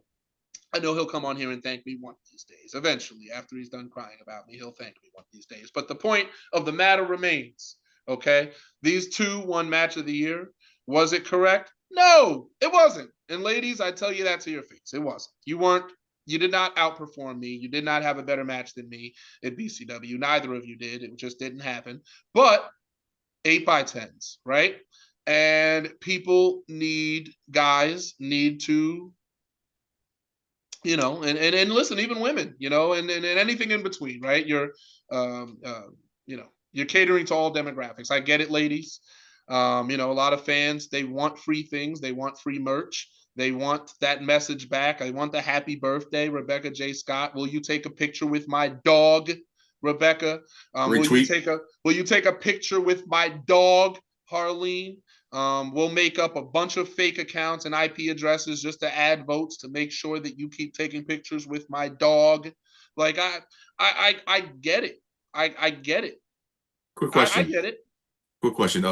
I know he'll come on here and thank me one of these days. Eventually, after he's done crying about me, he'll thank me one of these days. But the point of the matter remains, okay? These two won match of the year. Was it correct? No, it wasn't. And ladies, I tell you that to your face. It wasn't. You did not outperform me. You did not have a better match than me at BCW. Neither of you did. It just didn't happen. But 8x10s, right? And guys need to, and listen, even women, and anything in between, right? You're catering to all demographics. I get it, ladies. A lot of fans, they want free things. They want free merch. They want that message back. I want the happy birthday, Rebecca J. Scott. Will you take a picture with my dog, Rebecca? Retweet. Will you take a picture with my dog, Harleen? We'll make up a bunch of fake accounts and IP addresses just to add votes to make sure that you keep taking pictures with my dog. Like I get it. I get it. Quick question. I get it. Quick question.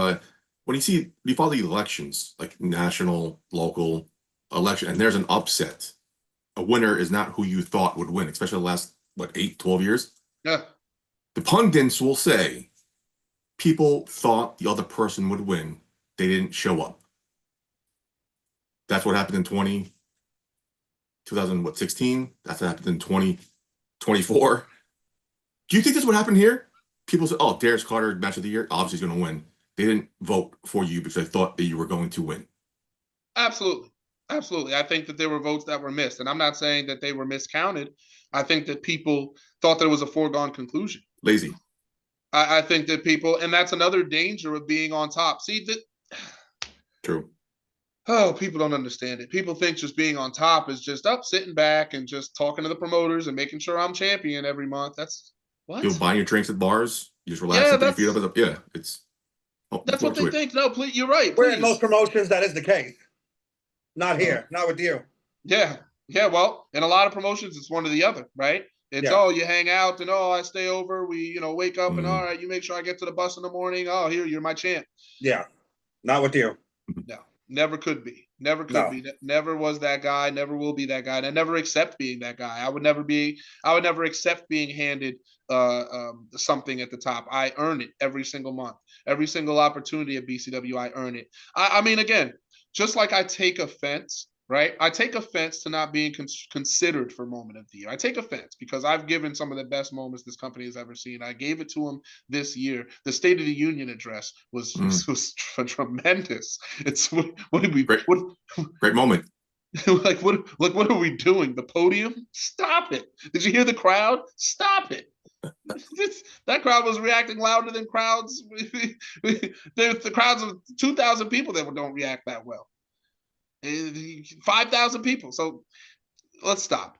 When you follow the elections, like national, local election, and there's an upset, a winner is not who you thought would win, especially the last, 8, 12 years? Yeah. The pundits will say people thought the other person would win. They didn't show up. That's what happened in 2016. That's what happened in 2024. Do you think that's what happened here? People say, oh, Darius Carter, match of the year, obviously he's going to win. They didn't vote for you because they thought that you were going to win. Absolutely. Absolutely. I think that there were votes that were missed. And I'm not saying that they were miscounted. I think that people thought there was a foregone conclusion. Lazy. I think that people, and that's another danger of being on top. See, True. Oh, people don't understand it. People think just being on top is just sitting back and just talking to the promoters and making sure I'm champion every month. That's what? You're buying your drinks at bars. You just relax and put your feet up. That's what they think. No, please, you're right. We're in most promotions, that is the case. Not here. Not with you. Yeah. Yeah. Well, in a lot of promotions, it's one or the other, right? It's you hang out and I stay over. We, wake up and all right, you make sure I get to the bus in the morning. Oh, here, you're my champ. Yeah. Not with you. No, never could be. Never could be. Never was that guy. Never will be that guy. And I never accept being that guy. I would never accept being handed something at the top. I earn it every single month. Every single opportunity at BCW, I earn it. I mean, again, just like I take offense, right? I take offense to not being considered for moment of the year. I take offense because I've given some of the best moments this company has ever seen. I gave it to them this year. The State of the Union address was tremendous. It's what did we great moment. Like what are we doing? The podium? Stop it! Did you hear the crowd? Stop it! That crowd was reacting louder than crowds. The crowds of 2,000 people that don't react that well. 5,000 people. So let's stop.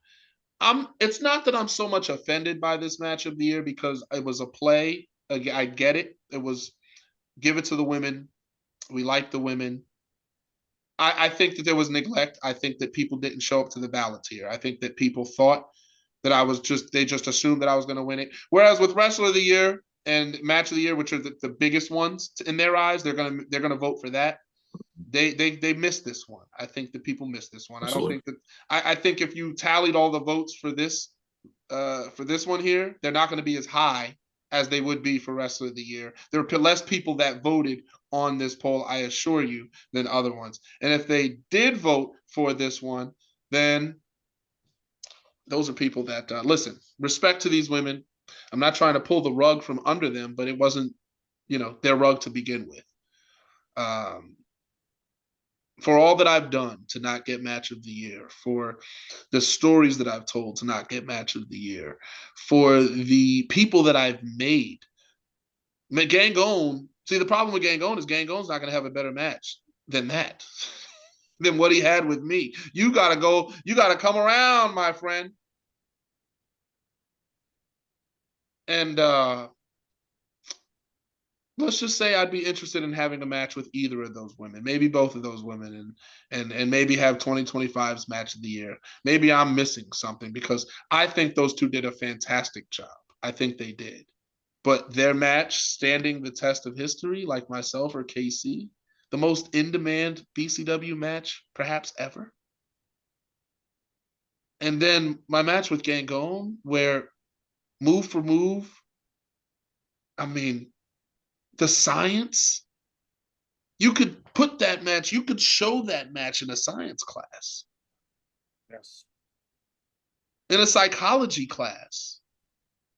It's not that I'm so much offended by this match of the year because it was a play. I get it. It was give it to the women. We like the women. I think that there was neglect. I think that people didn't show up to the ballots here. I think that people thought that they just assumed that I was going to win it. Whereas with Wrestler of the Year and Match of the Year, which are the biggest ones in their eyes, they're gonna vote for that. They missed this one. I think that people missed this one. Absolutely. I don't think that I think if you tallied all the votes for this one here, they're not going to be as high as they would be for Wrestler of the Year. There are less people that voted on this poll, I assure you, than other ones. And if they did vote for this one, then those are people that listen. Respect to these women. I'm not trying to pull the rug from under them, but it wasn't, their rug to begin with. For all that I've done to not get Match of the Year, for the stories that I've told to not get Match of the Year, for the people that I've made. Gangone, see, the problem with Gangone is Gangone's not going to have a better match than that, than what he had with me. You got to come around, my friend. And let's just say I'd be interested in having a match with either of those women, maybe both of those women, and maybe have 2025's Match of the Year. Maybe I'm missing something because I think those two did a fantastic job. I think they did. But their match standing the test of history, like myself or KC, the most in-demand BCW match perhaps ever. And then my match with Gangon, where move for move, I mean, the science, you could put that match, you could show that match in a science class, Yes. in a psychology class,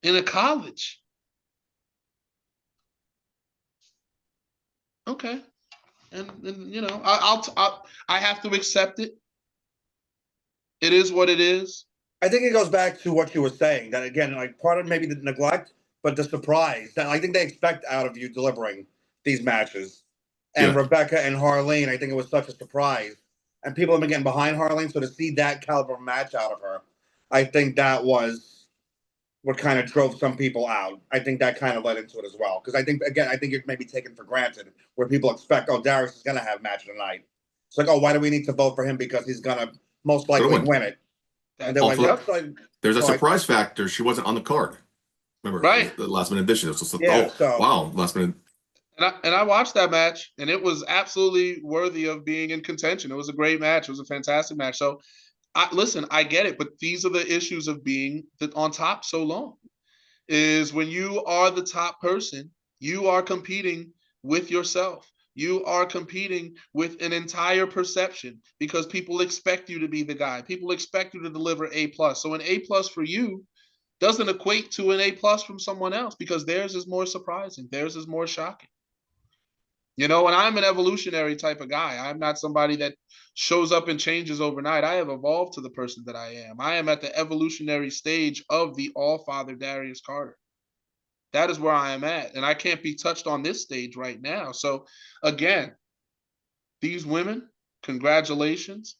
in a college. Okay. And you know, I have to accept it. It is what it is. I think it goes back to what you were saying, that again, like part of maybe the neglect, but the surprise that I think they expect out of you delivering these matches. And Yeah. Rebecca and Harleen, I think it was such a surprise. And people have been getting behind Harleen, so to see that caliber match out of her, I think that was what kind of drove some people out. I think that kind of led into it as well. Because I think, again, I think it may be taken for granted where people expect, oh, Darius is going to have a match tonight. It's like, oh, why do we need to vote for him because he's going to most likely win it? And they're like, Also, yep. So there's a so surprise factor. She wasn't on the card. Remember, Right. the last minute addition. It was just, Yeah, oh, so- wow, last minute. And I watched that match, and it was absolutely worthy of being in contention. It was a great match. It was a fantastic match. So, listen, I get it, but these are the issues of being on top so long. Is when you are the top person, you are competing with yourself. You are competing with an entire perception because people expect you to be the guy. People expect you to deliver A+. So an A+ for you doesn't equate to an A+ from someone else because theirs is more surprising. Theirs is more shocking. You know, and I'm an evolutionary type of guy. I'm not somebody that shows up and changes overnight. I have evolved to the person that I am. I am at the evolutionary stage of the All-Father Darius Carter. That is where I am at. And I can't be touched on this stage right now. So, again, these women, congratulations.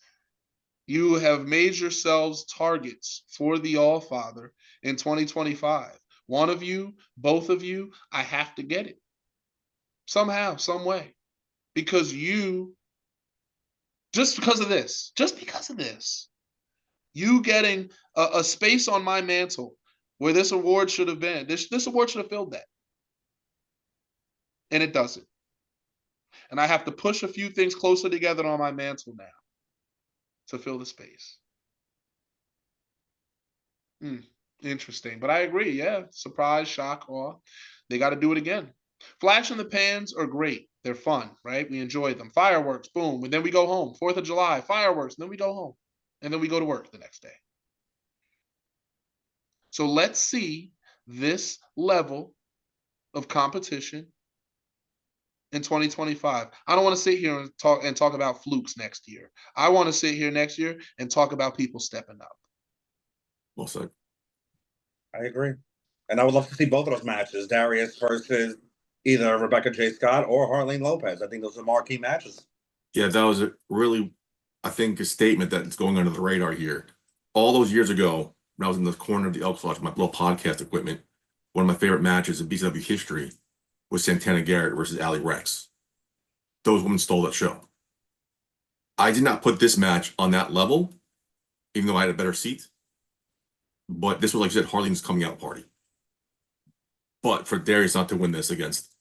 You have made yourselves targets for the All-Father in 2025. One of you, both of you, I have to get it. Somehow, some way. Because you, just because of this, you getting a space on my mantle where this award should have been, this award should have filled that. And it doesn't. And I have to push a few things closer together on my mantle now to fill the space. Interesting. But I agree. Yeah. Surprise, shock, awe. They got to do it again. Flash in the pans are great. They're fun, right? We enjoy them. Fireworks, boom. And then we go home. 4th of July, fireworks. And then we go home. And then we go to work the next day. So let's see this level of competition in 2025. I don't want to sit here and talk about flukes next year. I want to sit here next year and talk about people stepping up. Well said. I agree. And I would love to see both of those matches, Darius versus either Rebecca J. Scott or Harleen Lopez. I think those are marquee matches. Yeah, that was really, I think, a statement that's going under the radar here. All those years ago, when I was in the corner of the Elks Lodge, my little podcast equipment, one of my favorite matches in BCW history was Santana Garrett versus Ali Rex. Those women stole that show. I did not put this match on that level, even though I had a better seat. But this was, like you said, Harleen's coming out party. But for Darius not to win this against,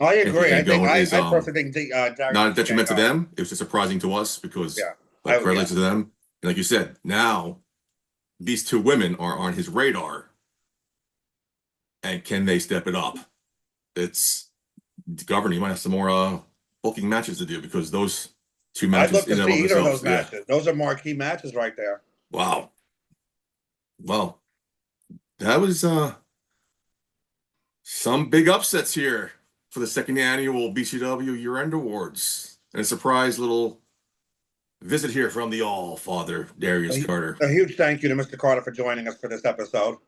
I agree. I think I is, personally think Darius not a detriment to them. It was just surprising to us because, Yeah. like, congratulations to them. And like you said, now these two women are on his radar. And can they step it up? It's governing. You might have some more booking matches to do because those two matches. I'd love to in and see either of those themselves, matches. Those are marquee matches right there. Wow. Well, that was some big upsets here for the second annual BCW year-end awards. And a surprise little visit here from the All-Father, Darius Carter. A huge thank you to Mr. Carter for joining us for this episode.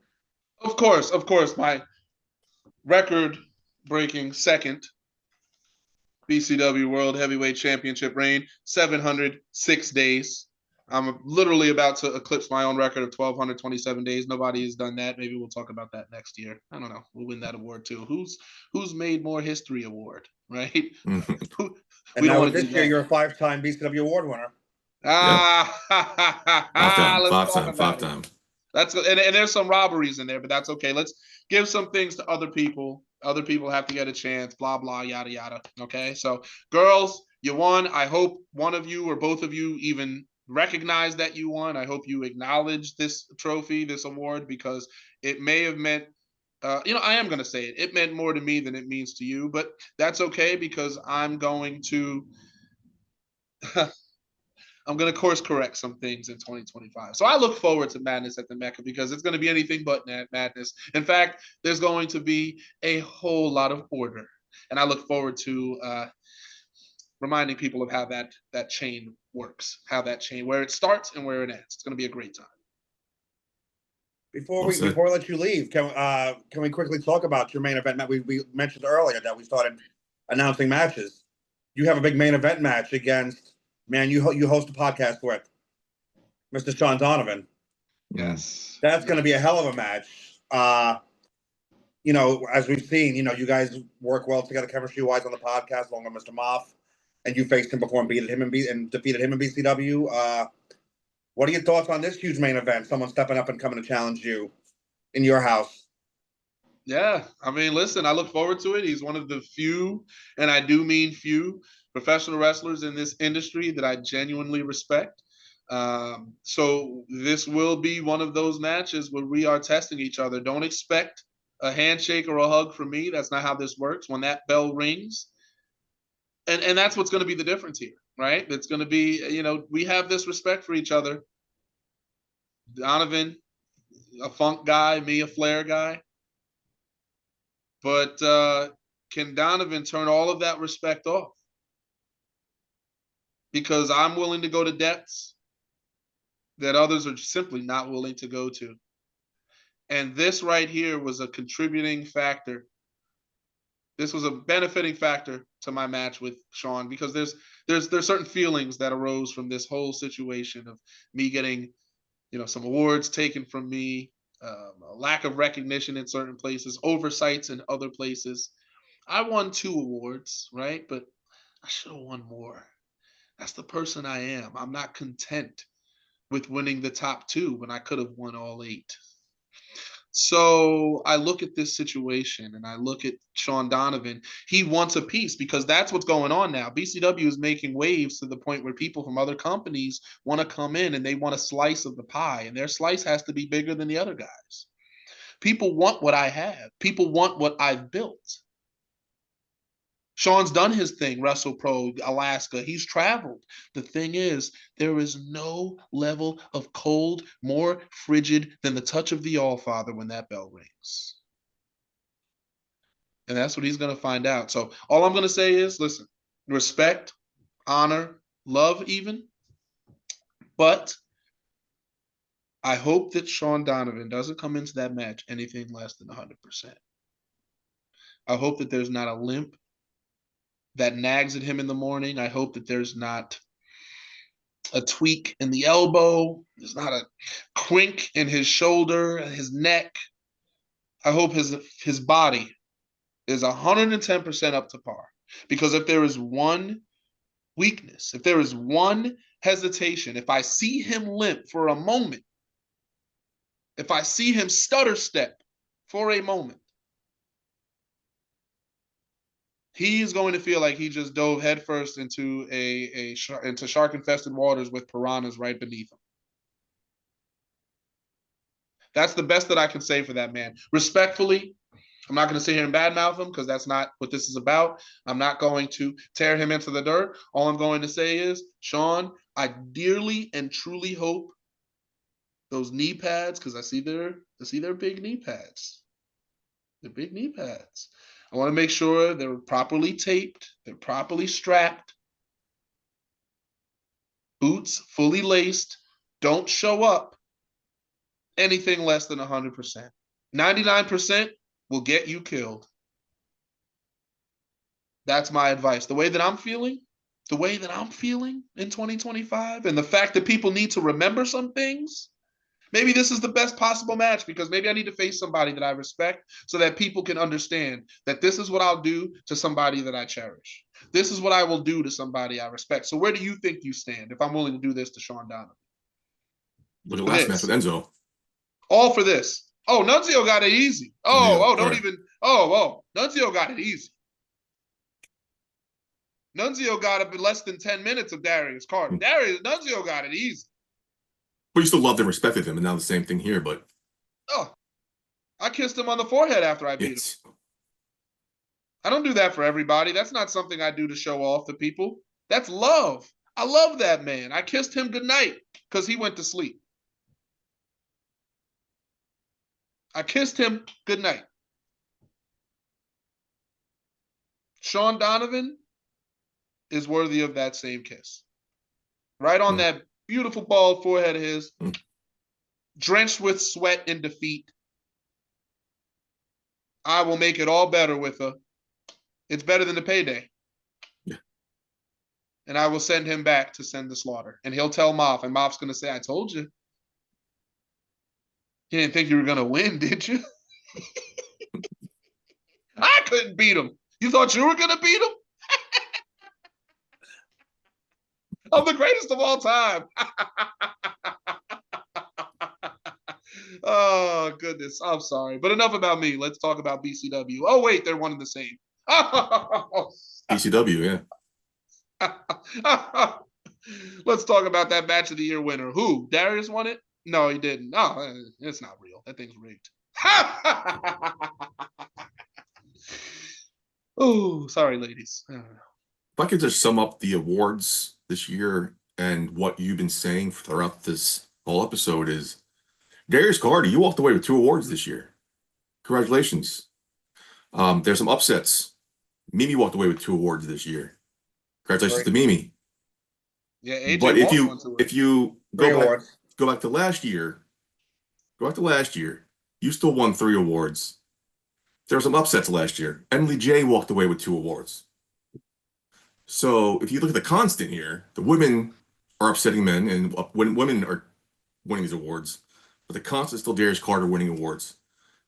Of course, my record-breaking second BCW World Heavyweight Championship reign, 706 days. I'm literally about to eclipse my own record of 1,227 days. Nobody has done that. Maybe we'll talk about that next year. I don't know. We'll win that award too. Who's made more history award, right? And now this year, you're a 5-time BCW award winner. Ah, Five time. And there's some robberies in there, but that's okay. Let's give some things to other people. Other people have to get a chance, blah, blah, yada, yada. Okay. So girls, you won. I hope one of you or both of you even recognize that you won. I hope you acknowledge this trophy, this award, because it may have meant, I am going to say it. It meant more to me than it means to you, but that's okay because I'm going to course correct some things in 2025. So I look forward to Madness at the Mecca because it's going to be anything but madness. In fact, there's going to be a whole lot of order. And I look forward to reminding people of how that chain works, how that chain, where it starts and where it ends. It's going to be a great time. Before we let you leave, can we quickly talk about your main event? We mentioned earlier that we started announcing matches. You have a big main event match against, man, you host a podcast with Mr. Sean Donovan. Yes. That's going to be a hell of a match. As we've seen, you guys work well together chemistry-wise on the podcast, along with Mr. Moff, and you faced him before and defeated him in BCW. What are your thoughts on this huge main event? Someone stepping up and coming to challenge you in your house. Yeah, I mean, listen, I look forward to it. He's one of the few, and I do mean few, professional wrestlers in this industry that I genuinely respect. So this will be one of those matches where we are testing each other. Don't expect a handshake or a hug from me. That's not how this works. When that bell rings, and that's what's going to be the difference here, right? It's going to be, we have this respect for each other. Donovan, a funk guy, me, a flair guy. But can Donovan turn all of that respect off? Because I'm willing to go to depths that others are simply not willing to go to. And this right here was a contributing factor. This was a benefiting factor to my match with Sean because there's certain feelings that arose from this whole situation of me getting, some awards taken from me, a lack of recognition in certain places, oversights in other places. I won 2 awards, right? But I should have won more. That's the person I am. I'm not content with winning the top 2 when I could have won all 8. So I look at this situation and I look at Sean Donovan. He wants a piece because that's what's going on now. BCW is making waves to the point where people from other companies want to come in and they want a slice of the pie, and their slice has to be bigger than the other guys. People want what I have. People want what I've built. Sean's done his thing, WrestlePro, Alaska. He's traveled. The thing is, there is no level of cold more frigid than the touch of the All-Father when that bell rings. And that's what he's going to find out. So all I'm going to say is, listen, respect, honor, love even. But I hope that Sean Donovan doesn't come into that match anything less than 100%. I hope that there's not a limp that nags at him in the morning. I hope that there's not a tweak in the elbow. There's not a crink in his shoulder, his neck. I hope his body is 110% up to par. Because if there is one weakness, if there is one hesitation, if I see him limp for a moment, if I see him stutter step for a moment, he's going to feel like he just dove headfirst into into shark-infested waters with piranhas right beneath him. That's the best that I can say for that man. Respectfully, I'm not going to sit here and badmouth him because that's not what this is about. I'm not going to tear him into the dirt. All I'm going to say is, Sean, I dearly and truly hope those knee pads, because I see their big knee pads. They're big knee pads. I want to make sure they're properly taped, they're properly strapped, boots fully laced, don't show up anything less than 100%. 99% will get you killed. That's my advice. The way that I'm feeling in 2025, and the fact that people need to remember some things, maybe this is the best possible match because maybe I need to face somebody that I respect so that people can understand that this is what I'll do to somebody that I cherish. This is what I will do to somebody I respect. So where do you think you stand if I'm willing to do this to Sean Donovan? Look at last match with Enzo. All for this. Oh, Nunzio got it easy. Nunzio, Nunzio got it easy. Nunzio got it less than 10 minutes of Darius Carter. Nunzio got it easy. But you still loved and respected him, and now the same thing here, but Oh, I kissed him on the forehead after I beat him. I don't do that for everybody. That's not something I do to show off to people. That's love. I love that man. I kissed him goodnight because he went to sleep. I kissed him goodnight. Sean Donovan is worthy of that same kiss. Right on that beautiful bald forehead of his, drenched with sweat and defeat. I will make it all better with her. It's better than the payday. Yeah. And I will send him back to send the slaughter. And he'll tell Moff, and Moff's going to say, I told you. You didn't think you were going to win, did you? I couldn't beat him. You thought you were going to beat him? I'm the greatest of all time. Oh, goodness. I'm sorry. But enough about me. Let's talk about BCW. Oh, wait, they're one and the same. BCW, yeah. Let's talk about that match of the year winner. Who? Darius won it? No, he didn't. No, it's not real. That thing's rigged. Oh, sorry, ladies. If I could just sum up the awards this year and what you've been saying throughout this whole episode is, Darius Carter, you walked away with 2 awards this year. Congratulations. There's some upsets. Mimi walked away with 2 awards this year. Congratulations to Mimi. Yeah, AJ but if you go back to last year, you still won 3 awards. There were some upsets last year. Emily J walked away with 2 awards. So if you look at the constant here, the women are upsetting men, and when women are winning these awards, but the constant is still Darius Carter winning awards.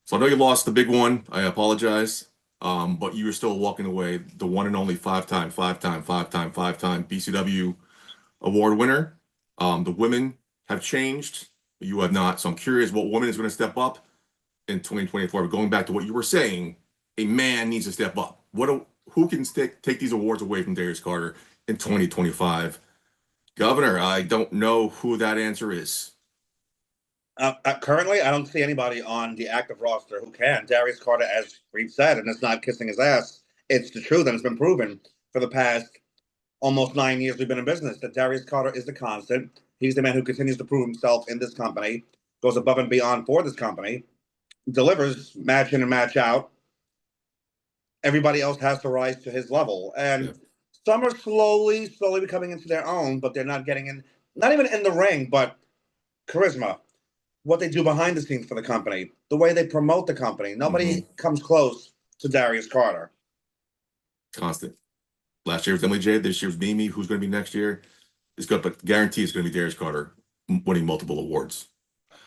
So I know you lost the big one. I apologize. But you were still walking away the one and only 5-time BCW award winner. The women have changed, but you have not. So I'm curious what woman is going to step up in 2024. But going back to what you were saying, a man needs to step up. Who can take these awards away from Darius Carter in 2025? Governor, I don't know who that answer is. Currently, I don't see anybody on the active roster who can. Darius Carter, as we've said, and it's not kissing his ass. It's the truth, and it's been proven for the past almost 9 years we've been in business that Darius Carter is the constant. He's the man who continues to prove himself in this company, goes above and beyond for this company, delivers match in and match out. Everybody else has to rise to his level. And some are slowly becoming into their own, but they're not getting in, not even in the ring, but charisma. What they do behind the scenes for the company, the way they promote the company. Nobody comes close to Darius Carter. Constant. Last year was Emily J. This year was Mimi. Who's going to be next year? It's good, but guarantee it's going to be Darius Carter winning multiple awards.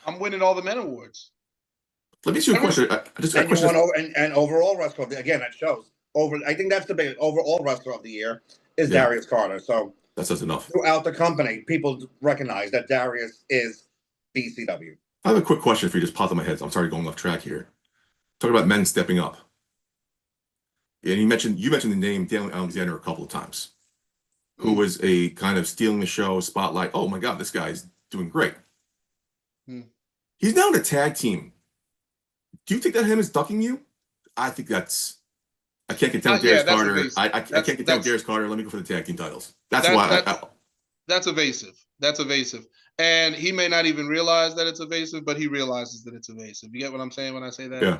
I'm winning all the men awards. Let me ask you a question. And overall wrestler of the, again, that shows. I think that's the big overall wrestler of the year is Darius Carter. So that says enough. Throughout the company, people recognize that Darius is BCW. I have a quick question for you. Just popped in my head. I'm sorry going off track here. Talking about men stepping up. And you mentioned the name Daniel Alexander a couple of times, who was a kind of stealing the show spotlight. Oh my God, this guy's doing great. He's now in a tag team. Do you think that him is ducking you? I think that's. I can't contend with Darius Carter. I can't contend with Darius Carter. Let me go for the tag team titles. That's evasive. That's evasive. And he may not even realize that it's evasive, but he realizes that it's evasive. You get what I'm saying when I say that? Yeah.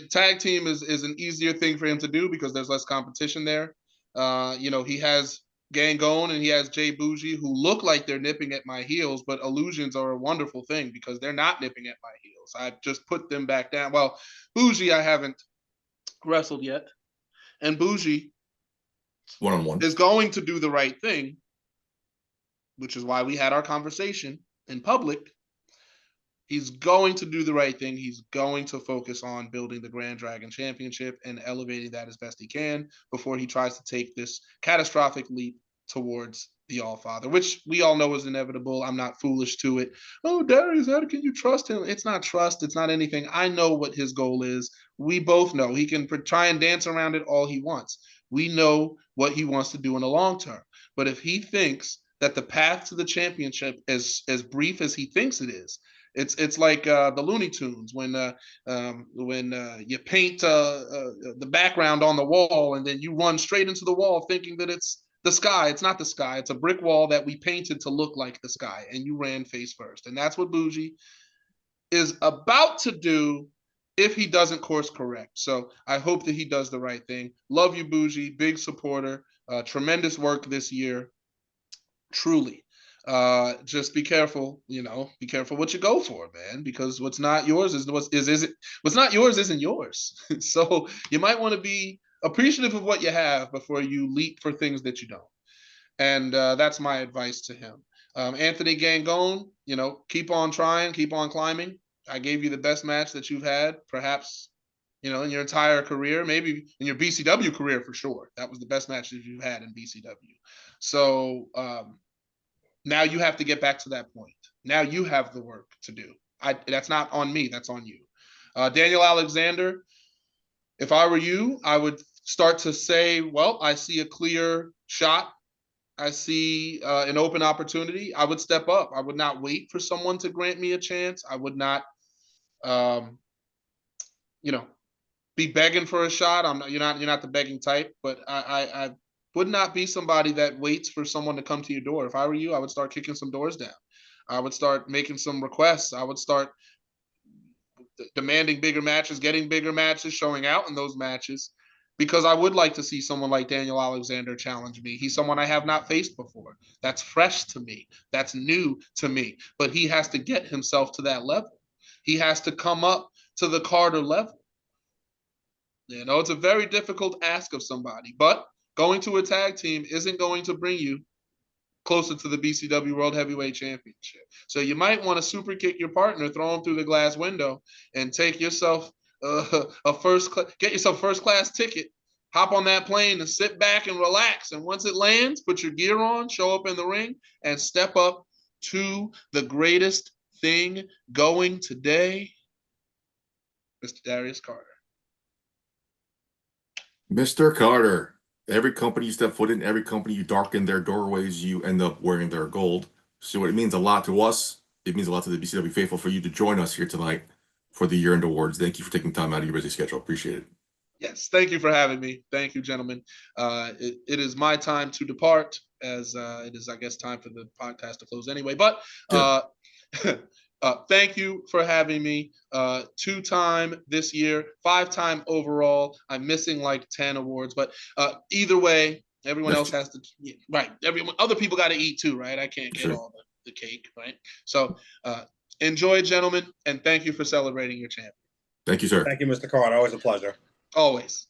Tag team is an easier thing for him to do because there's less competition there. He has Gangone and he has Jay Bougie who look like they're nipping at my heels, but illusions are a wonderful thing because they're not nipping at my heels. I just put them back down. Well, Bougie I haven't wrestled yet. And Bougie one-on-one is going to do the right thing, which is why we had our conversation in public. He's going to do the right thing. He's going to focus on building the Grand Dragon Championship and elevating that as best he can before he tries to take this catastrophic leap towards the All-Father, which we all know is inevitable. I'm not foolish to it. Oh, Darius, how can you trust him? It's not trust. It's not anything. I know what his goal is. We both know. He can try and dance around it all he wants. We know what he wants to do in the long term. But if he thinks that the path to the championship is as brief as he thinks it is, it's like the Looney Tunes when you paint the background on the wall and then you run straight into the wall thinking that it's the sky. It's not the sky. It's a brick wall that we painted to look like the sky, and you ran face first. And that's what Bougie is about to do if he doesn't course correct. So I hope that he does the right thing. Love you, Bougie. Big supporter. Tremendous work this year. Truly. Just be careful, be careful what you go for, man, because what's not yours what's not yours isn't yours. So you might want to be appreciative of what you have before you leap for things that you don't. And that's my advice to him. Anthony Gangone, keep on trying, keep on climbing. I gave you the best match that you've had, perhaps, in your entire career, maybe in your BCW career for sure. That was the best match that you've had in BCW. So now you have to get back to that point. Now you have the work to do. That's not on me. That's on you. Daniel Alexander, if I were you, I would start to say, well, I see a clear shot. I see an open opportunity. I would step up. I would not wait for someone to grant me a chance. I would not, be begging for a shot. You're not the begging type, but I would not be somebody that waits for someone to come to your door. If I were you, I would start kicking some doors down. I would start making some requests. I would start demanding bigger matches, getting bigger matches, showing out in those matches, because I would like to see someone like Daniel Alexander challenge me. He's someone I have not faced before. That's fresh to me. That's new to me. But he has to get himself to that level. He has to come up to the Carter level. It's a very difficult ask of somebody, but going to a tag team isn't going to bring you closer to the BCW World Heavyweight Championship. So you might want to super kick your partner, throw him through the glass window, and take yourself get yourself first class ticket, hop on that plane and sit back and relax. And once it lands, put your gear on, show up in the ring, and step up to the greatest thing going today, Mr. Darius Carter. Mr. Carter, every company you step foot in, every company you darken their doorways, you end up wearing their gold. So it means a lot to us. It means a lot to the BCW faithful for you to join us here tonight for the year-end awards. Thank you for taking time out of your busy schedule. Appreciate it. Yes, thank you for having me. Thank you, gentlemen. It is my time to depart, as it is, I guess, time for the podcast to close anyway. But thank you for having me. 2-time this year, 5-time overall. I'm missing like 10 awards, but either way, everyone else has to, right? Other people got to eat too, right? I can't get all the cake, right? So enjoy, gentlemen, and thank you for celebrating your champion. Thank you, sir. Thank you, Mr. Carter. Always a pleasure. Always.